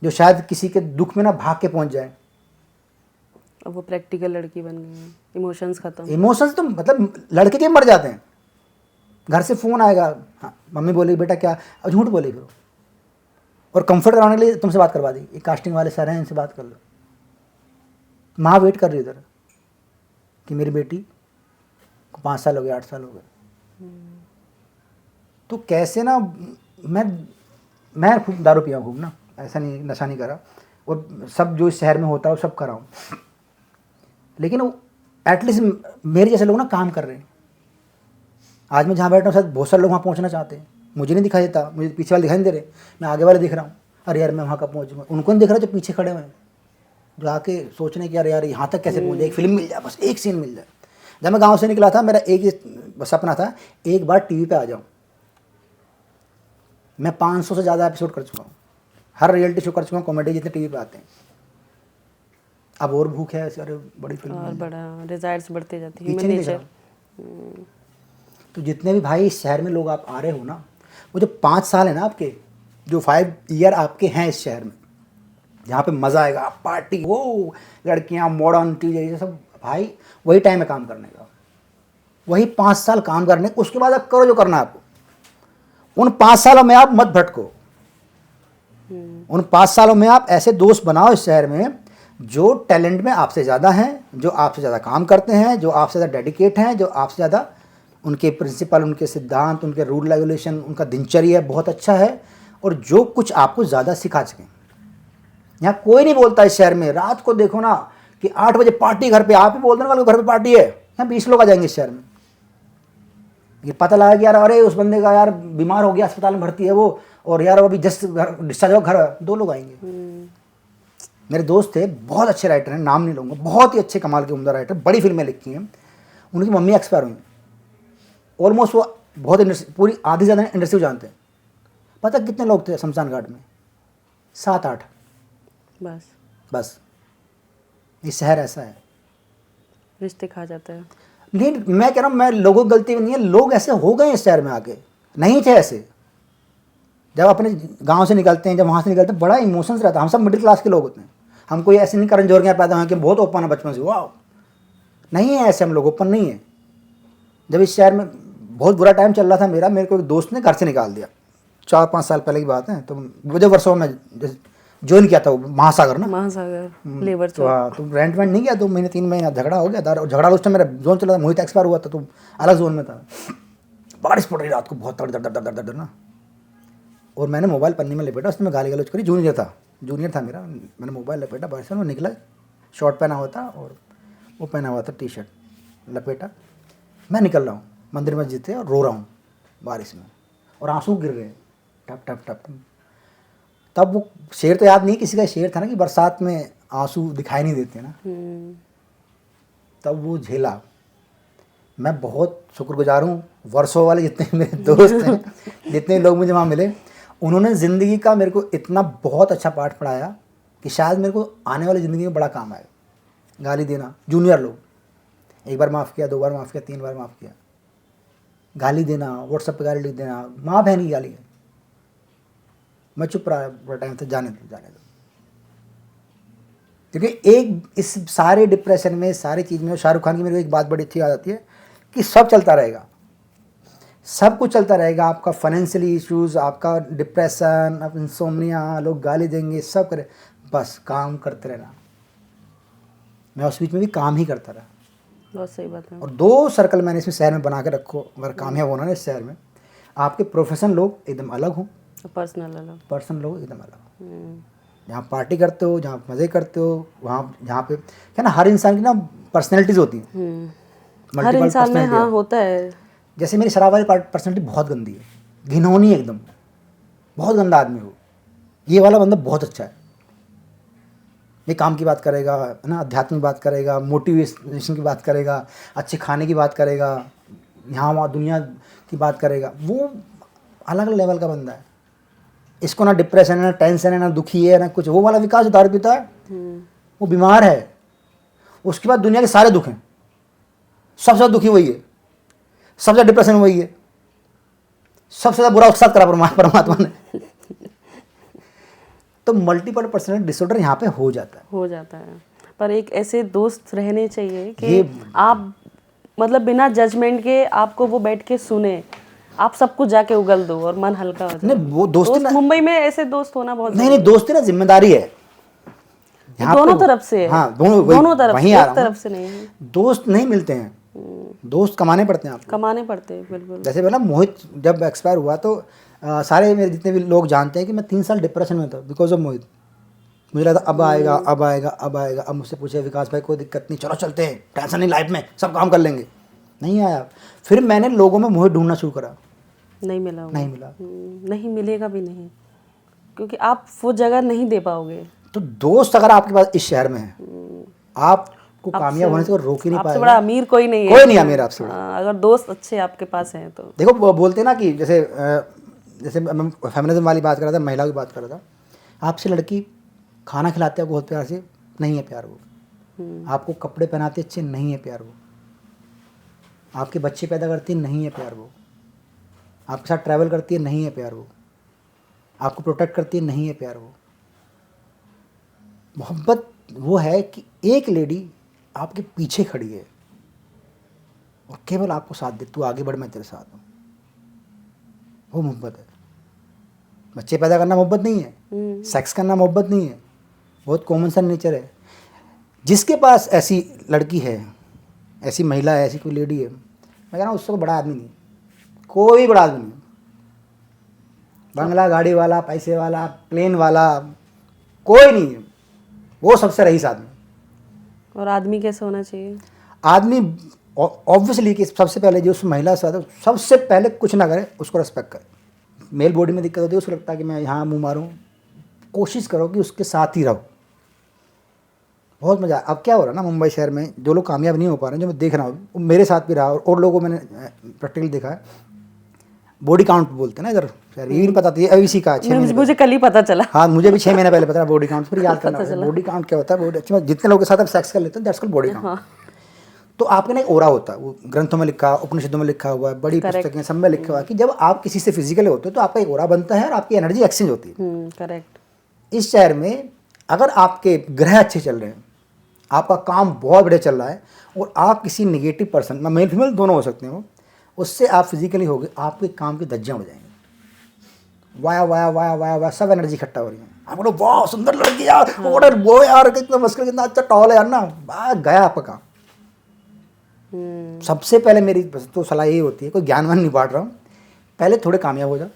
जो शायद किसी के दुख में ना भाग के पहुंच जाए, अब वो प्रैक्टिकल लड़की बन गई है, इमोशंस खत्म। इमोशंस तो मतलब लड़के के मर जाते हैं। घर से फ़ोन आएगा, हाँ मम्मी बोली बेटा क्या, अब झूठ बोली फिर, और कंफर्ट कराने के लिए तुमसे बात करवा दी, ये कास्टिंग वाले सर हैं, इनसे बात कर लो। माँ वेट कर रही उधर कि मेरी बेटी को 5 साल हो गए, 8 साल हो गए। तो कैसे ना, मैं खूब दारू पिया खूब ना, ऐसा नहीं, नशा नहीं करा, और सब जो इस शहर में होता है वो सब करा हूँ, लेकिन एटलीस्ट मेरे जैसे लोग ना काम कर रहे हैं। आज मैं जहाँ बैठा हूँ शायद बहुत सारे लोग वहाँ पहुँचना चाहते हैं, मुझे नहीं दिखाई देता, मुझे पीछे वाले दिखाई नहीं दे रहे, मैं आगे वाले दिख रहा हूँ, अरे यार मैं वहाँ कब पहुँचूँगा। उनको नहीं दिख रहा जो पीछे खड़े हुए हैं, जो आके सोचने की अरे यार यहाँ तक कैसे पहुँच जाए, एक फिल्म मिल जाए, बस एक सीन मिल जाए। जब मैं गाँव से निकला था, मेरा एक ही सपना था, एक बार टीवी पे आ जाऊँ। मैं 500 से ज़्यादा एपिसोड कर चुका हूँ, हर रियलिटी शो कर चुका हूँ, कॉमेडी जितने टीवी पे आते हैं। अब और भूख है, अरे बड़ी फिल्म और बड़ा डिजायर्स बढ़ते जाती है, पीछे ह्यूमन नहीं दिख नेचर। रहा। तो जितने भी भाई इस शहर में लोग आप आ रहे हो ना, वो जो 5 साल है ना आपके, जो 5 ईयर आपके हैं इस शहर में, जहाँ पे मज़ा आएगा, पार्टी, वो लड़कियाँ, मॉडर्न चीज़ें, ये सब, भाई वही टाइम है काम करने का, वही 5 साल काम करने, उसके बाद आप करो जो करना है आपको। उन 5 सालों में आप मत भटको, उन 5 सालों में आप ऐसे दोस्त बनाओ इस शहर में जो टैलेंट में आपसे ज़्यादा हैं, जो आपसे ज़्यादा काम करते हैं, जो आपसे ज़्यादा डेडिकेट हैं, जो आपसे ज़्यादा उनके प्रिंसिपल, उनके सिद्धांत, उनके रूल रेगुलेशन, उनका दिनचर्या बहुत अच्छा है और जो कुछ आपको ज़्यादा सिखा सकें। यहाँ कोई नहीं बोलता इस शहर में, रात को देखो ना कि 8 बजे पार्टी घर पे, आप ही बोल दो ना कल को घर पे पार्टी है, यहाँ 20 लोग आ जाएंगे इस शहर में। ये पता लगा कि यार अरे उस बंदे का यार बीमार हो गया, अस्पताल में भर्ती है वो, और यार वो अभी जस्ट घर डिस्चार्ज हो, घर 2 लोग आएंगे। मेरे दोस्त थे, बहुत अच्छे राइटर हैं, नाम नहीं लूँगा, बहुत ही अच्छे कमाल के उम्दा राइटर, बड़ी फिल्में लिखी हैं। उनकी मम्मी एक्सपायर हुई, ऑलमोस्ट वो बहुत पूरी आधी ज़्यादा इंडस्ट्री जानते हैं। पता कितने लोग थे शमशान घाट में? 7-8 बस। ये शहर ऐसा है, रिश्ते खा जाते हैं। नहीं मैं कह रहा हूँ, मैं लोगों की गलती नहीं है, लोग ऐसे हो गए इस शहर में आके, नहीं थे ऐसे। जब अपने गांव से निकलते हैं, जब वहाँ से निकलते हैं, बड़ा इमोशंस रहता है। हम सब मिडिल क्लास के लोग होते हैं, हम कोई ऐसे नहीं करण जोहर के पैदा हुए कि बहुत ओपन है बचपन से, वाह नहीं है ऐसे, हम लोग ओपन नहीं है। जब इस शहर में बहुत बुरा टाइम चल रहा था मेरे को एक दोस्त ने घर से निकाल दिया, 4-5 साल पहले की बात है। तो मुझे वर्षों में ज्वाइन किया था, वो महासागर लेबर तो हाँ, तो रेंट वेंट नहीं किया, 2 महीने 3 महीने झगड़ा हो गया था। झगड़ा उस टाइम मेरा जोन चला था, मोहित एक्सपायर हुआ था, तो अलग जोन में था। बारिश पड़ रही रात को बहुत दर ना, और मैंने मोबाइल पन्नी में लपेटा, उसने मैं गाली गलौज करी। जूनियर था मेरा, मैंने मोबाइल लपेटा, बारिश में निकला, शॉर्ट पहना हुआ था और वो पहना हुआ था टी शर्ट, लपेटा। मैं निकल रहा हूँ, मंदिर मस्जिद थे, और रो रहा हूँ बारिश में, और आंसू गिर रहे हैं टप टप टप। तब वो शेर तो याद नहीं किसी का शेर था ना कि बरसात में आंसू दिखाई नहीं देते ना, तब वो झेला। मैं बहुत शुक्रगुजार हूँ वर्षों वाले जितने मेरे दोस्त हैं, जितने लोग मुझे वहाँ मिले, उन्होंने ज़िंदगी का मेरे को इतना बहुत अच्छा पाठ पढ़ाया कि शायद मेरे को आने वाली ज़िंदगी में बड़ा काम आएगा। गाली देना, जूनियर लोग, 1 बार माफ़ किया, 2 बार माफ़ किया, 3 बार माफ़ किया। गाली देना, व्हाट्सएप पे गाली लिख देना, माँ बहन की गाली है। मैं चुप रहा बड़ा टाइम तक, जाने दो। क्योंकि एक इस सारे डिप्रेशन में, सारी चीज़ में, शाहरुख खान की मेरे को एक बात बड़ी अच्छी याद आती है कि सब चलता रहेगा, सब कुछ चलता रहेगा। आपका फाइनेंशियली इश्यूज़, आपका डिप्रेशन, आप इंसोम्निया, लोग गाली देंगे, सब करे, बस काम करते रहना। मैं उस बीच में भी काम ही करता रहा। बहुत सही बात है। और 2 सर्कल मैंने इसमें शहर में बना के रखो, अगर कामयाब होना है इस शहर में। आपके प्रोफेशन लोग एकदम अलग हों, पर्सनल लोग एकदम अलग हों। जहाँ पार्टी करते हो, जहाँ मज़े करते हो, वहाँ जहाँ पे क्या ना, हर इंसान की ना पर्सनैलिटीज़ होती हैं, हर इंसान में हाँ होता है। जैसे मेरी शराब वाली पर्सनैलिटी बहुत गंदी है, घिनौनी एकदम, बहुत गंदा आदमी हो। ये वाला बंदा बहुत अच्छा है, ये काम की बात करेगा, है ना, अध्यात्म की बात करेगा, मोटिवेशन की बात करेगा, अच्छे खाने की बात करेगा, यहाँ वहाँ दुनिया की बात करेगा। वो अलग लेवल का बंदा है। इसको ना डिप्रेशन है, ना टेंशन है, ना दुखी है, ना कुछ। वो वाला विकास दारू पीता है, वो बीमार है, उसके बाद दुनिया के सारे दुख हैं, सबसे ज़्यादा दुखी वही है, सबसे ज़्यादा डिप्रेशन वही है, सबसे ज़्यादा बुरा उसके साथ करा परमात्मा ने। तो मल्टीपल पर्सनैलिटी डिसऑर्डर यहाँ पे हो जाता है। पर एक ऐसे दोस्त रहने चाहिए कि आप मतलब बिना जजमेंट के आपको वो बैठ के सुने, आप सब कुछ जाके उगल दो और मन हल्का हो जाए। नहीं, वो दोस्ती ना, मुंबई में ऐसे दोस्त होना बहुत नहीं दोस्ती ना जिम्मेदारी है, दोनों तरफ से है। हाँ, दोनों तरफ, वहीं आ रहा हूं, तरफ से नहीं है। दोस्त नहीं मिलते हैं, दोस्त कमाने पड़ते हैं आपको, कमाने पड़ते हैं, बिल्कुल। जैसे बोला मोहित जब एक्सपायर हुआ तो सारे मेरे जितने भी लोग जानते हैं कि मैं 3 साल डिप्रेशन में था बिकॉज ऑफ मोहित। मुझे लगा अब आएगा, अब आएगा, अब आएगा। अब मुझसे पूछे विकास भाई कोई दिक्कत नहीं, चलो चलते हैं, टेंशन नहीं, लाइफ में सब काम कर लेंगे। नहीं आया। फिर मैंने लोगों में मोहित ढूंढना शुरू करा, नहीं मिला, नहीं मिलेगा भी नहीं, क्योंकि आप वो जगह नहीं दे पाओगे। तो दोस्त अगर आपके पास इस शहर में है, आपको कामयाब होने से रोक ही नहीं पाएगा। आपसे बड़ा अमीर कोई नहीं है, कोई नहीं अमीर आपसे बड़ा। अगर दोस्त अच्छे आपके पास हैं तो देखो वो बोलते ना कि जैसे मैं फेमिनिज्म वाली बात कर रहा था, महिला की बात कर रहा था। आपसे लड़की खाना खिलाते हैं बहुत प्यार से, नहीं है प्यार वो। आपको कपड़े पहनाते अच्छे, नहीं है प्यार वो। आपके बच्चे पैदा करती है, नहीं है प्यार वो। आपके साथ ट्रैवल करती है, नहीं है प्यार वो। आपको प्रोटेक्ट करती है, नहीं है प्यार वो। मोहब्बत वो है कि एक लेडी आपके पीछे खड़ी है और केवल आपको साथ दे, तू आगे बढ़, मैं तेरे साथ हूँ। वो मोहब्बत है। बच्चे पैदा करना मोहब्बत नहीं है, सेक्स करना मोहब्बत नहीं है, बहुत कॉमन सा नेचर है। जिसके पास ऐसी लड़की है, ऐसी महिला है, ऐसी कोई लेडी है, मैं कह रहा हूँ उससे कोई बड़ा आदमी नहीं, कोई बड़ा आदमी नहीं। बंगला गाड़ी वाला, पैसे वाला, प्लेन वाला, कोई नहीं है, वो सबसे रईस आदमी। और आदमी कैसे होना चाहिए? आदमी ऑब्वियसली कि सबसे पहले जो उस महिला से आता है, सबसे पहले कुछ ना करे, उसको रेस्पेक्ट करे। मेल बॉडी में दिक्कत होती है, उसको लगता है कि मैं यहाँ मुँह मारूँ, कोशिश करो कि उसके साथ ही रहो। बहुत मज़ा। अब क्या हो रहा है ना, मुंबई शहर में जो लोग कामयाब नहीं हो पा रहे हैं, जो मैं देख रहा हूँ, वो मेरे साथ भी रहा और लोगों को मैंने प्रैक्टिकली देखा है। बॉडी काउंट बोलते हैं ना इधर, शायद ये नहीं पता था, ये अभी सीखा है 6 महीने मुझे कल ही पता चला। हाँ, मुझे भी 6 महीने पहले पता बॉडी काउंट, फिर याद करना। बॉडी काउंट क्या होता है? बॉडी अच्छा, जितने लोगों के साथ आप सेक्स कर लेते हैं दैट्स कॉल्ड बॉडी काउंट। तो आपके ना एक ओरा होता है, वो ग्रंथों में लिखा, उपनिषदों में लिखा हुआ है, बड़ी पुस्तकें सब में लिखा हुआ है कि जब आप किसी से फिजिकल होते हो तो आपका एक ओरा बनता है और आपकी एनर्जी एक्सचेंज होती है। करेक्ट। इस शहर में अगर आपके ग्रह अच्छे चल रहे हैं, आपका काम बहुत बढ़िया चल रहा है और आप किसी नेगेटिव पर्सन, मेल फीमेल दोनों हो सकते हो, उससे आप फिजिकली हो गए, आपके काम की धज्जियाँ हो जाएंगी। Via via via via via सब एनर्जी इकट्ठा हो रही है। आप बोलो वाह सुंदर लड़की यार, ऑर्डर वो यार कितना मस्कर, कितना अच्छा टॉल है यार ना, गया आपका काम। सबसे पहले मेरी तो सलाह यही होती है, कोई ज्ञानवान नहीं बांट रहा हूँ, पहले थोड़े कामयाब हो जाओ,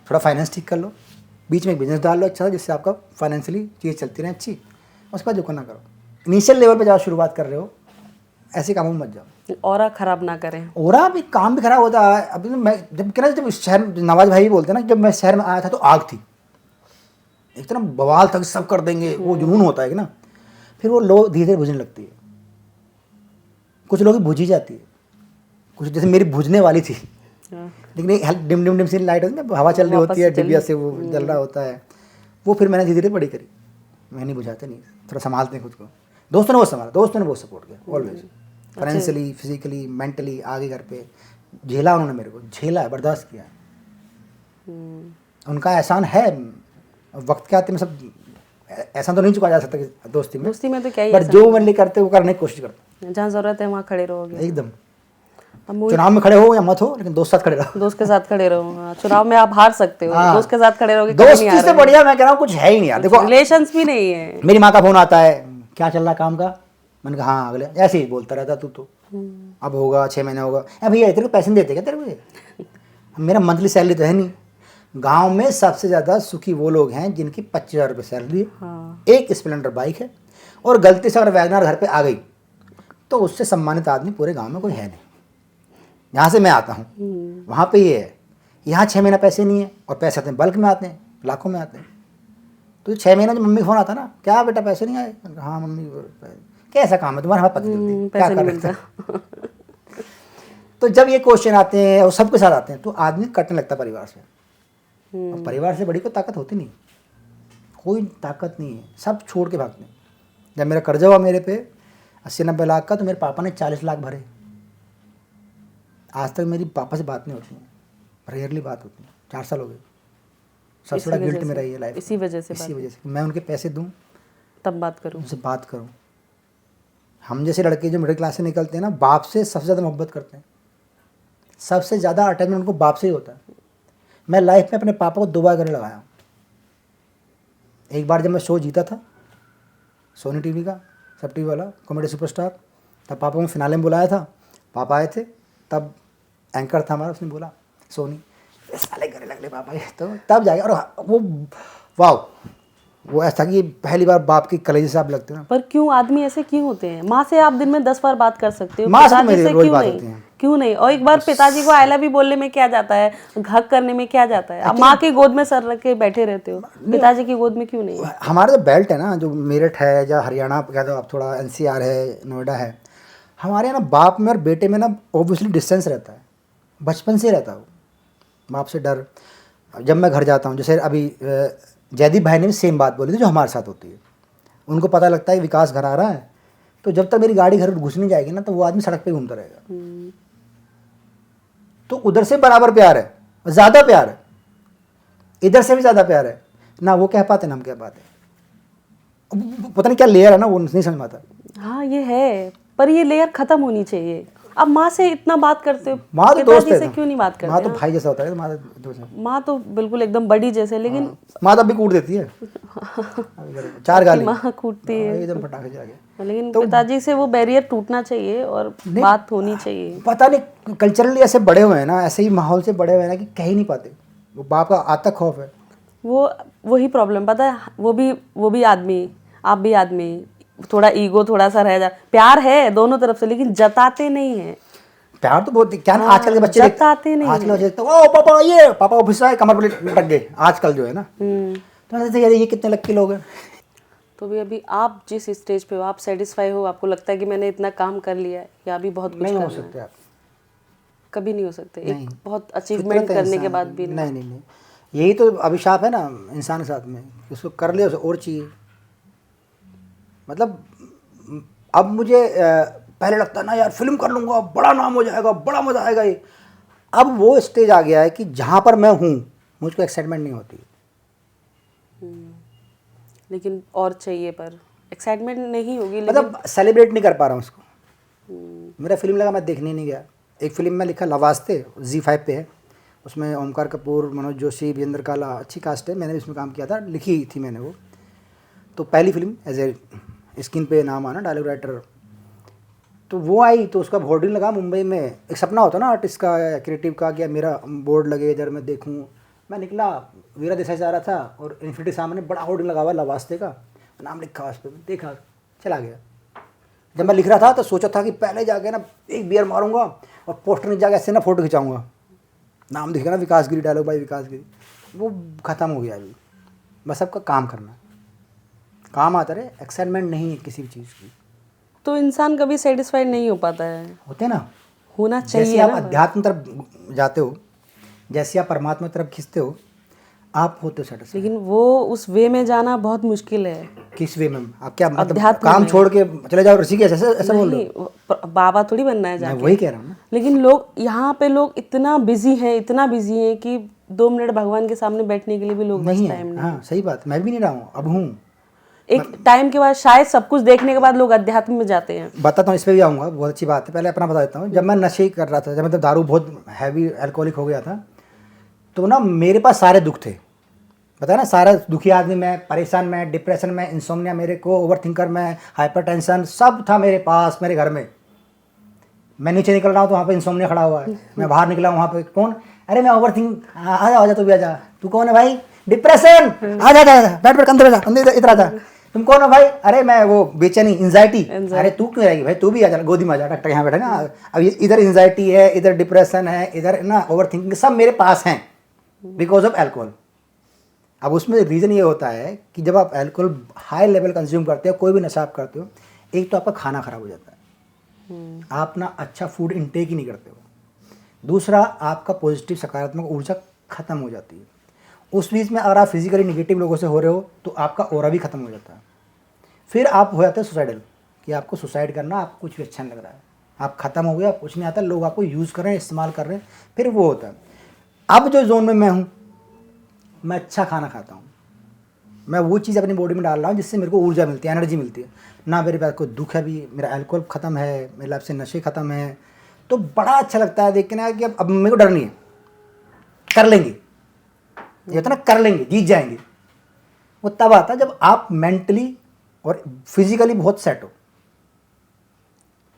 थोड़ा फाइनेंस ठीक कर लो, बीच में एक बिजनेस डाल लो अच्छा, जिससे आपका फाइनेंशियली चीज़ चलती रहे अच्छी, उसके बाद जो करना करो। इनिशियल लेवल पे जाओ, शुरुआत कर रहे हो, ऐसे कामों में मत जाओ। औरा खराब ना करें। औरा भी काम भी खराब होता है। अभी मैं जब कहना, जब शहर, नवाज भाई भी बोलते हैं ना, जब मैं शहर में आया था तो आग थी, एक तरह बवाल था कि सब कर देंगे, वो जुनून होता है कि ना, फिर वो लोग धीरे धीरे बुझने लगती है। कुछ लोग बुझ ही जाती है, कुछ जैसे मेरी बुझने वाली थी, लेकिन एक डिम डिम डिम सी लाइट होती है ना, हवा चल रही होती है, डिबिया से वो जल रहा होता है, वो फिर मैंने धीरे धीरे बड़ी करी। मैं नहीं बुझाते, नहीं, थोड़ा संभालते हैं खुद को। दोस्तों ने बहुत संभाला, दोस्तों ने बहुत सपोर्ट किया ऑलवेज, फाइनेंशियली, फिजिकली, मेंटली, आगे घर पे झेला उन्होंने, मेरे को झेला है, बर्दाश्त किया है। उनका एहसान है। वक्त के आते में सब ऐसा तो नहीं चुका जा सकता कि दोस्ती में तो क्या ही, बट जो मन करते वो करने की कोशिश करते, जहाँ जरूरत है वहाँ खड़े रहोगे एकदम। चुनाव में खड़े हो या मत हो, लेकिन दोस्त साथ खड़े रहो, दोस्त के साथ खड़े रहो। चुनाव में आप हार सकते हो, दोस्त के साथ खड़े रहोगे। दोस्ती से बढ़िया मैं कह रहा हूँ कुछ है ही नहीं यार। देखो रिलेशंस भी नहीं है। मेरी मेरी माँ का फोन आता है, क्या चल रहा काम का, मैंने कहा हाँ अगले, ऐसे ही बोलता रहता तू तो, अब होगा 6 महीने होगा। भैया तेरे को पैसे नहीं देते क्या तेरे को? मेरा मंथली सैलरी तो है नहीं। गांव में सबसे ज़्यादा सुखी वो लोग हैं जिनकी 25,000 रुपये सैलरी है, एक स्प्लेंडर बाइक है, और गलती से अगर वैगनर घर पे आ गई तो उससे सम्मानित आदमी पूरे गांव में कोई है नहीं। यहाँ से मैं आता हूँ, वहाँ पे ये है, यहाँ 6 महीना पैसे नहीं है और पैसे आते हैं बल्क में आते हैं, लाखों में आते हैं। तो 6 महीना जो मम्मी का फ़ोन आता ना, क्या बेटा पैसे नहीं आए? हाँ मम्मी, कैसा काम है तुम्हारा, हमें पता चलती क्या कर रहे थे। तो जब ये क्वेश्चन आते हैं और सबके साथ आते हैं तो आदमी कटने लगता है परिवार से। और परिवार से बड़ी कोई ताकत होती नहीं, कोई ताकत नहीं है, सब छोड़ के भागते हैं। जब मेरा कर्जा हुआ मेरे पे 80-90 लाख का, तो मेरे पापा ने 40 लाख भरे। आज तक मेरी पापा से बात नहीं होती है, रेयरली बात होती है, 4 साल हो गए। सबसे बड़ा गिल्ट मेरा ये लाइफ, इसी वजह से मैं उनके पैसे दूं तब बात करूं, उनसे बात करूं। हम जैसे लड़के जो मिडिल क्लास से निकलते हैं ना, बाप से सबसे ज़्यादा मोहब्बत करते हैं, सबसे ज़्यादा अटैचमेंट उनको बाप से ही होता है। मैं लाइफ में अपने पापा को 2 बार गले लगाया। एक बार जब मैं शो जीता था सोनी टीवी का, सब टीवी वाला, कॉमेडी सुपरस्टार, तब पापा को फिनाले में बुलाया था, पापा आए थे, तब एंकर था हमारा, उसने बोला सोनी साले गले लग ले पापा ये, तो तब जाके, और वो वाह, वो ऐसा कि पहली बार बाप की कलेजे से आप लगते हैं ना। पर क्यों आदमी ऐसे क्यों होते हैं? माँ से आप दिन में 10 बार बात कर सकते हो, माँ से पिताजी से रोज बात होती है, क्यों नहीं? और एक बार पिताजी को आयला भी बोलने में क्या जाता है, हक करने में क्या जाता है? आप माँ की गोद में सर रख के बैठे रहते हो, पिताजी की गोद में क्यों नहीं? हमारा जो बेल्ट है ना, जो मेरठ है या हरियाणा कह दो आप, थोड़ा NCR है, नोएडा है, हमारे यहाँ ना बाप में और बेटे में ना ऑब्वियसली डिस्टेंस रहता है, बचपन से रहता है। बाप से डर। जब मैं घर जाता हूँ, जैसे अभी जयदीप भाई ने भी सेम बात बोली थी जो हमारे साथ होती है। उनको पता लगता है विकास घर आ रहा है, तो जब तक मेरी गाड़ी घर घुस नहीं जाएगी ना, तो वो आदमी सड़क पे घूमता रहेगा। तो उधर से बराबर प्यार है, ज़्यादा प्यार है, इधर से भी ज़्यादा प्यार है ना। वो कह पाते ना हम कह पाते, पता नहीं क्या लेयर है ना, वो नहीं समझ में आता। हाँ ये है, पर ये लेयर खत्म होनी चाहिए। अब माँ से इतना बात करते हो, माँ तो दोस्त पिताजी है से तो। क्यों नहीं बात करते? माँ तो भाई जैसा होता है, माँ तो दोस्त है। माँ तो बिल्कुल एकदम बड़ी जैसे, लेकिन माँ तब भी कूट देती है, चार आपकी गाली, माँ कूटती है, एकदम पटाखे से आगे। लेकिन पिताजी से वो बैरियर टूटना चाहिए और नहीं, बात होनी चाहिए। पता नहीं कल्चरली ऐसे बड़े हुए हैं ना, ऐसे ही माहौल से बड़े हुए हैं ना कि कह ही नहीं पाते। वो बाप का आता खौफ है। वही प्रॉब्लम, पता है, वो भी आदमी, आप भी आदमी, थोड़ा ईगो थोड़ा सा रह जा, प्यार है दोनों तरफ से, लेकिन जताते नहीं है। प्यार तो बहुत क्या ना, हाँ, आजकल के बच्चे जताते नहीं आजकल है। बच्चे देखते हैं, ओ पापा ये पापा ऑफिस से आए कमर पर लटक गए, आजकल जो है ना। तो मैं सोचता यार ये कितने लक्की लोग हैं। तो भी अभी आप जिस स्टेज पे हो, आप सेटिस्फाई हो, आपको लगता है कि मैंने इतना काम कर लिया है, या अभी बहुत कुछ नहीं हो करना है? सकते आप, कभी नहीं हो सकते, नहीं। एक बहुत अचीवमेंट फितरत है करने के इंसान बाद की। भी नहीं। नहीं नहीं नहीं, यही तो अभिशाप है ना इंसान के साथ में, उसको कर ले, उसे और चाहिए। मतलब अब मुझे पहले लगता ना यार फिल्म कर लूँगा, बड़ा नाम हो जाएगा, बड़ा मज़ा आएगा ये। अब वो स्टेज आ गया है कि जहाँ पर मैं हूँ मुझको एक्साइटमेंट नहीं होती। लेकिन और चाहिए, पर एक्साइटमेंट नहीं होगी, लेकिन मतलब सेलिब्रेट नहीं कर पा रहा हूँ उसको। मेरा फिल्म लगा, मैं देखने नहीं गया। एक फिल्म में लिखा लवास्ते, ZEE5 पे है, उसमें ओमकार कपूर, मनोज जोशी, वीरेंद्र काला, अच्छी कास्ट है। मैंने भी इसमें काम किया था, लिखी थी मैंने वो। तो पहली फिल्म एज ए स्क्रीन पे नाम आना, डायलॉग राइटर। तो वो आई तो उसका होर्डिंग लगा मुंबई में। एक सपना होता ना आर्टिस्ट का, क्रिएटिव का, कि मेरा बोर्ड लगे इधर, मैं देखूँ। मैं निकला, वीरा देसाई से आ रहा था और इन्फिनिटी सामने बड़ा होर्डिंग लगा हुआ लवास्ते का, नाम लिखा उस पर, देखा, चला गया। जब मैं लिख रहा था तो सोचा था कि पहले जाके ना एक बियर मारूंगा और पोस्टर नीचे जाके ऐसे ना फोटो खिंचाऊंगा, नाम दिखेगा ना विकास गिरी, डायलॉग बाई विकास गिरी। वो ख़त्म हो गया अभी। बस सबका काम करना, काम आता रहे, एक्साइटमेंट नहीं है किसी भी चीज़ की। तो इंसान कभी सेटिस्फाइड नहीं हो पाता है। होते ना, होना जैसे चाहिए आप ना। अध्यात्म तरफ जाते हो, जैसे आप परमात्मा तरफ खींचते हो, आप होते हो सेटिस्फाइड। लेकिन वो उस वे में जाना बहुत मुश्किल है। किस वे में? आप क्या मतलब अध्यात्म काम में। छोड़ के चले जाओ ऋषिकेश, ऐसा बोल रहे हो? नहीं, बाबा थोड़ी बनना है मैं जाके। वही कह रहा हूँ ना। लेकिन लोग यहाँ पे, लोग इतना बिजी हैं, इतना बिजी हैं कि 2 मिनट भगवान के सामने बैठने के लिए भी लोग नहीं टाइम है, नहीं। हाँ सही बात, मैं भी नहीं रहा हूँ, अब हूँ। एक टाइम के बाद शायद सब कुछ देखने के बाद लोग अध्यात्म में जाते हैं। बताता हूँ, इस पर भी आऊँगा, बहुत अच्छी बात है। पहले अपना बता देता हूँ। जब मैं नशे कर रहा था, जब मतलब दारू बहुत हैवी अल्कोहलिक हो गया था, तो ना मेरे पास सारे दुख थे, पता है ना, सारा दुखी आदमी मैं, परेशान मैं, डिप्रेशन में, इंसोम्निया मेरे को, ओवरथिंकर में, हाइपरटेंशन, सब था मेरे पास, मेरे घर में। मैं नीचे निकल रहा हूँ तो वहाँ पे इंसोम्निया खड़ा हुआ है, मैं बाहर निकला वहाँ पे कौन, अरे मैं ओवरथिंक, आ जा तू भी आ जा, तू कौन है भाई, डिप्रेशन, आ जा बैठ बैठ अंदर जा, अंदर इधर आ जा, तुम कौन हो भाई, अरे मैं वो बेचैनी, एंजाइटी, अरे तू क्यों रहेगी भाई, तू भी आ जा, गोदी में आ जा, डॉक्टर यहाँ बैठे ना। अब इधर एंजाइटी है, इधर डिप्रेशन है, इधर ना ओवरथिंकिंग, सब मेरे पास हैं बिकॉज ऑफ अल्कोहल। अब उसमें रीज़न ये होता है कि जब आप अल्कोहल हाई लेवल कंज्यूम करते हो, कोई भी नशा आप करते हो, एक तो आपका खाना खराब हो जाता है, आप ना अच्छा फूड इनटेक ही नहीं करते हो। दूसरा, आपका पॉजिटिव सकारात्मक ऊर्जा खत्म हो जाती है। उस बीच में अगर आप फिजिकली निगेटिव लोगों से हो रहे हो तो आपका ऑरा भी खत्म हो जाता है। फिर आप हो जाते हैं सुसाइडल, कि आपको सुसाइड करना, आपको कुछ भी अच्छा नहीं लग रहा है, आप खत्म हो गए, आप कुछ नहीं आता, लोग आपको यूज़ कर रहे हैं, इस्तेमाल कर रहे हैं, फिर वो होता है। अब जो जोन में मैं हूँ, मैं अच्छा खाना खाता हूँ, मैं वो चीज़ अपनी बॉडी में डाल रहा हूँ जिससे मेरे को ऊर्जा मिलती है, एनर्जी मिलती है ना, मेरे पास कोई दुख है भी, मेरा अल्कोहल ख़त्म है, मेरे लाइफ से नशे ख़त्म है, तो बड़ा अच्छा लगता है देख के ना कि अब मेरे को डर नहीं है, कर लेंगे, ये होता ना कर लेंगे, जीत जाएंगे। वो तब आता है जब आप मेंटली और फिजिकली बहुत सेट हो,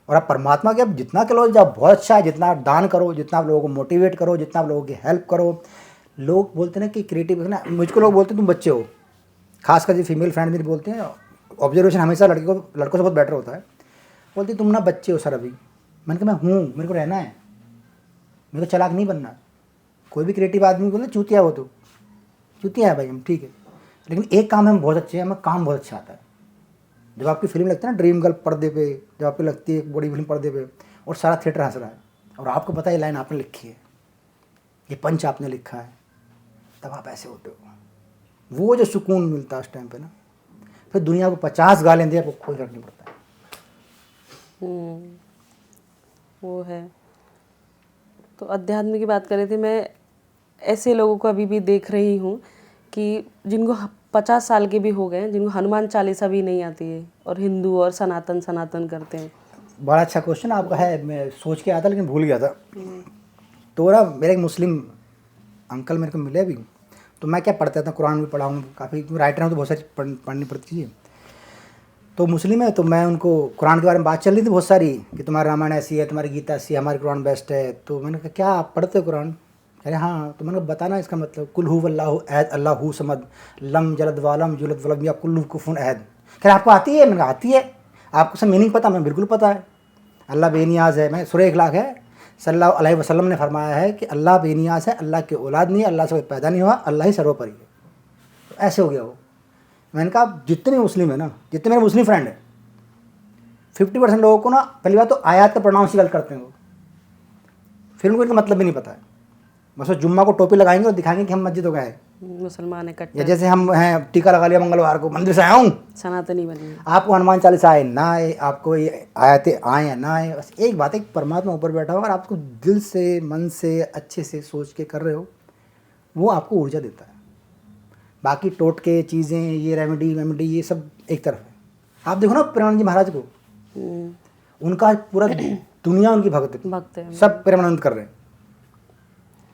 और आप परमात्मा के अब जितना करो जब बहुत अच्छा है, जितना आप दान करो, जितना आप लोगों को मोटिवेट करो, जितना आप लोगों की हेल्प करो। लोग बोलते हैं ना कि क्रिएटिव है ना, मुझको लोग बोलते हैं तुम बच्चे हो, खासकर जो फीमेल फ्रेंड मेरी बोलते हैं, ऑब्जर्वेशन हमेशा लड़कों से बहुत बेटर होता है, बोलते तुम ना बच्चे हो सर अभी। मैंने कहा मैं हूँ, मेरे को रहना है, मेरे को चालाक नहीं बनना। कोई भी क्रिएटिव आदमी बोले चूतिया हो, तो चूतिया है भाई हम, ठीक है, लेकिन एक काम हम बहुत अच्छे हैं, हमें काम बहुत अच्छा आता है। जब आपकी फिल्म लगती है ना ड्रीम गर्ल पर्दे पे, जब आपकी लगती है एक बड़ी फिल्म पर्दे पे और सारा थिएटर हंस रहा है और आपको पता है ये लाइन आपने लिखी है, ये पंच आपने लिखा है, तब आप ऐसे होते हो। वो जो सुकून मिलता है उस टाइम पे ना, फिर दुनिया को 50 गालें दे, आपको कोई फर्क नहीं पड़ता है। वो है। तो अध्यात्म की बात कर रहे थे, मैं ऐसे लोगों को अभी भी देख रही हूँ कि जिनको 50 साल के भी हो गए, जिनको हनुमान चालीसा भी नहीं आती है और हिंदू और सनातन करते हैं। बड़ा अच्छा क्वेश्चन आपका है, मैं सोच के आया था लेकिन भूल गया था। तो ना मेरे एक मुस्लिम अंकल मेरे को मिले अभी, तो मैं क्या पढ़ता था, कुरान भी पढ़ा हूँ काफ़ी, राइटर हूँ तो बहुत सारी पढ़नी पड़ती है। तो मुस्लिम है, तो मैं उनको कुरान के बारे में बात चल रही थी बहुत सारी कि तुम्हारा रामायण ऐसी है, तुम्हारी गीता ऐसी है, हमारी कुरान बेस्ट है। तो मैंने कहा क्या आप पढ़ते हो कुरान? कह रहे हाँ। तो मैंने कहा बताना इसका मतलब। कुल हु वल्लाहु अहद अल्लाहु समद लम यलद वलम यूलद वलम या कुल्लु कुफुवन अहद। कह रहे आपको आती है? मैंने कहा आती है। आपको सब मीनिंग पता? मैं बिल्कुल पता है। अल्लाह बेनियाज है, मैं सूरह इखलाक है, सल्लल्लाहु अलैहि वसल्लम ने फरमाया है कि अल्लाह बेनियाज है, अल्लाह की औलाद नहीं है, अल्लाह से कोई पैदा नहीं हुआ, अल्लाह ही सर्वोपरि है। तो ऐसे हो गया वो। मैंने कहा जितने मुस्लिम है ना, जितने मेरे मुस्लिम फ्रेंड है, 50% लोगों को ना पहली बात तो आयत का प्रोनाउंस ही गलत करते हैं वो, फिर उनको इनका मतलब भी नहीं पता है। बस वो जुम्मा को टोपी लगाएंगे और दिखाएंगे कि हम मस्जिद हो गए हैं, मुसलमान है या कट्टर, जैसे हम हैं टीका लगा लिया मंगलवार को, मंदिर से आया हूँ। सनातनी बनी है। आपको हनुमान चालीसा आए ना आए, आपको ये आयतें आए या ना आए, बस एक बात है कि परमात्मा ऊपर बैठा हो और आपको दिल से मन से अच्छे से सोच के कर रहे हो, वो आपको ऊर्जा देता है। बाकी टोटके चीज़ें, ये रेमेडी वेमेडी ये सब एक तरफ है। आप देखो ना प्रेमानंद जी महाराज को, उनका पूरा दुनिया उनकी भक्त है। सब प्रेमानंद कर रहे हैं,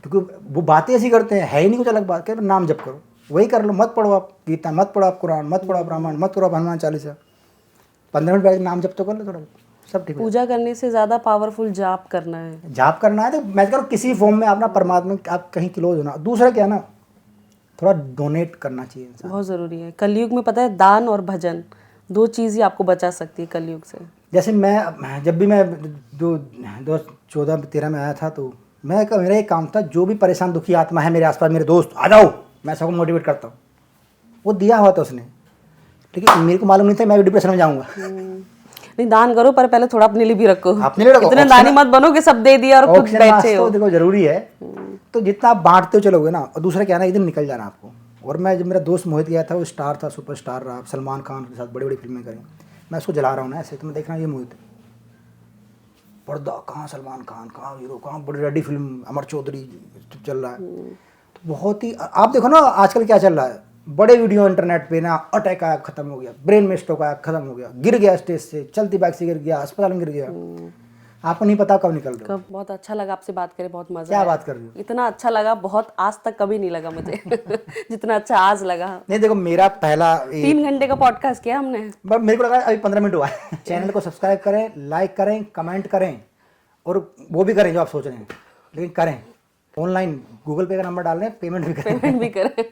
क्योंकि वो बातें ऐसी करते हैं, है ही नहीं कुछ अलग बात। कह नाम जप करो, वही कर लो, मत पढ़ो आप गीता, मत पढ़ो आप कुरान, मत पढ़ो आप रामायण, मत करो आप हनुमान चालीसा, 15 मिनट बैठ के नाम जप तो कर लो थोड़ा, सब ठीक है। पूजा करने से ज़्यादा पावरफुल जाप करना है। जाप करना है तो मैं कह किसी फॉर्म में अपना परमात्मा आप कहीं क्लोज होना। दूसरा क्या है ना, थोड़ा डोनेट करना चाहिए इंसान। बहुत ज़रूरी है कलयुग में, पता है दान और भजन 2 चीज़ ही आपको बचा सकती है कलयुग से। जैसे मैं जब भी मैं 2014-13 में आया था, तो मेरा एक काम था, जो भी परेशान दुखी आत्मा है मेरे आसपास, मेरे दोस्त आ जाओ, मैं सबको मोटिवेट करता हूँ। वो दिया हुआ था उसने, लेकिन मेरे को मालूम नहीं था मैं भी डिप्रेशन में जाऊँगा। नहीं, दान करो पर पहले थोड़ा अपने लिए भी रखो। अपने लिए रखो, इतने दानी मत बनो कि सब दे दिया और खुद बैठे हो। तो देखो जरूरी है, तो जितना आप बांटते हो चलोगे ना। और दूसरा क्या है ना, एक दिन निकल जाना आपको। और मैं जब मेरा दोस्त मोहित गया था, वो स्टार था, सुपर स्टार रहा, सलमान खान के साथ बड़ी बड़ी फिल्में करी, मैं उसको जला रहा हूँ ना ऐसे, तो मैं देख रहा हूँ ये मोहित पर्दा कहाँ, सलमान खान कहाँ, हीरो कहाँ, बड़ी रेडी फिल्म अमर चौधरी चल रहा है। तो बहुत ही, आप देखो ना आजकल क्या चल रहा है, बड़े वीडियो इंटरनेट पे ना, अटैक आया खत्म हो गया, ब्रेन में स्ट्रोक आया खत्म हो गया, गिर गया स्टेज से, चलती बाइक से गिर गया, अस्पताल में गिर गया, आपको नहीं पता कब निकल रहा। बहुत अच्छा लगा आपसे बात करें, बहुत मजा क्या आया। बात कर रही हो? इतना अच्छा लगा, बहुत आज तक कभी नहीं लगा मुझे जितना अच्छा आज लगा। नहीं देखो, मेरा पहला 3 घंटे का पॉडकास्ट किया हमने। बस मेरे को लगा अभी 15 मिनट हुआ है। चैनल को सब्सक्राइब करें, लाइक करें, कमेंट करें, और वो भी करें जो आप सोच रहे हैं, लेकिन करें। ऑनलाइन गूगल पे का नंबर डाल रहे हैं, पेमेंट भी करें।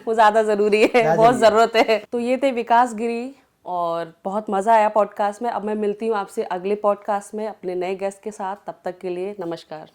वो ज्यादा जरूरी है, बहुत जरूरत है। तो ये थे विकास गिरी, और बहुत मजा आया पॉडकास्ट में। अब मैं मिलती हूँ आपसे अगले पॉडकास्ट में अपने नए गेस्ट के साथ। तब तक के लिए नमस्कार।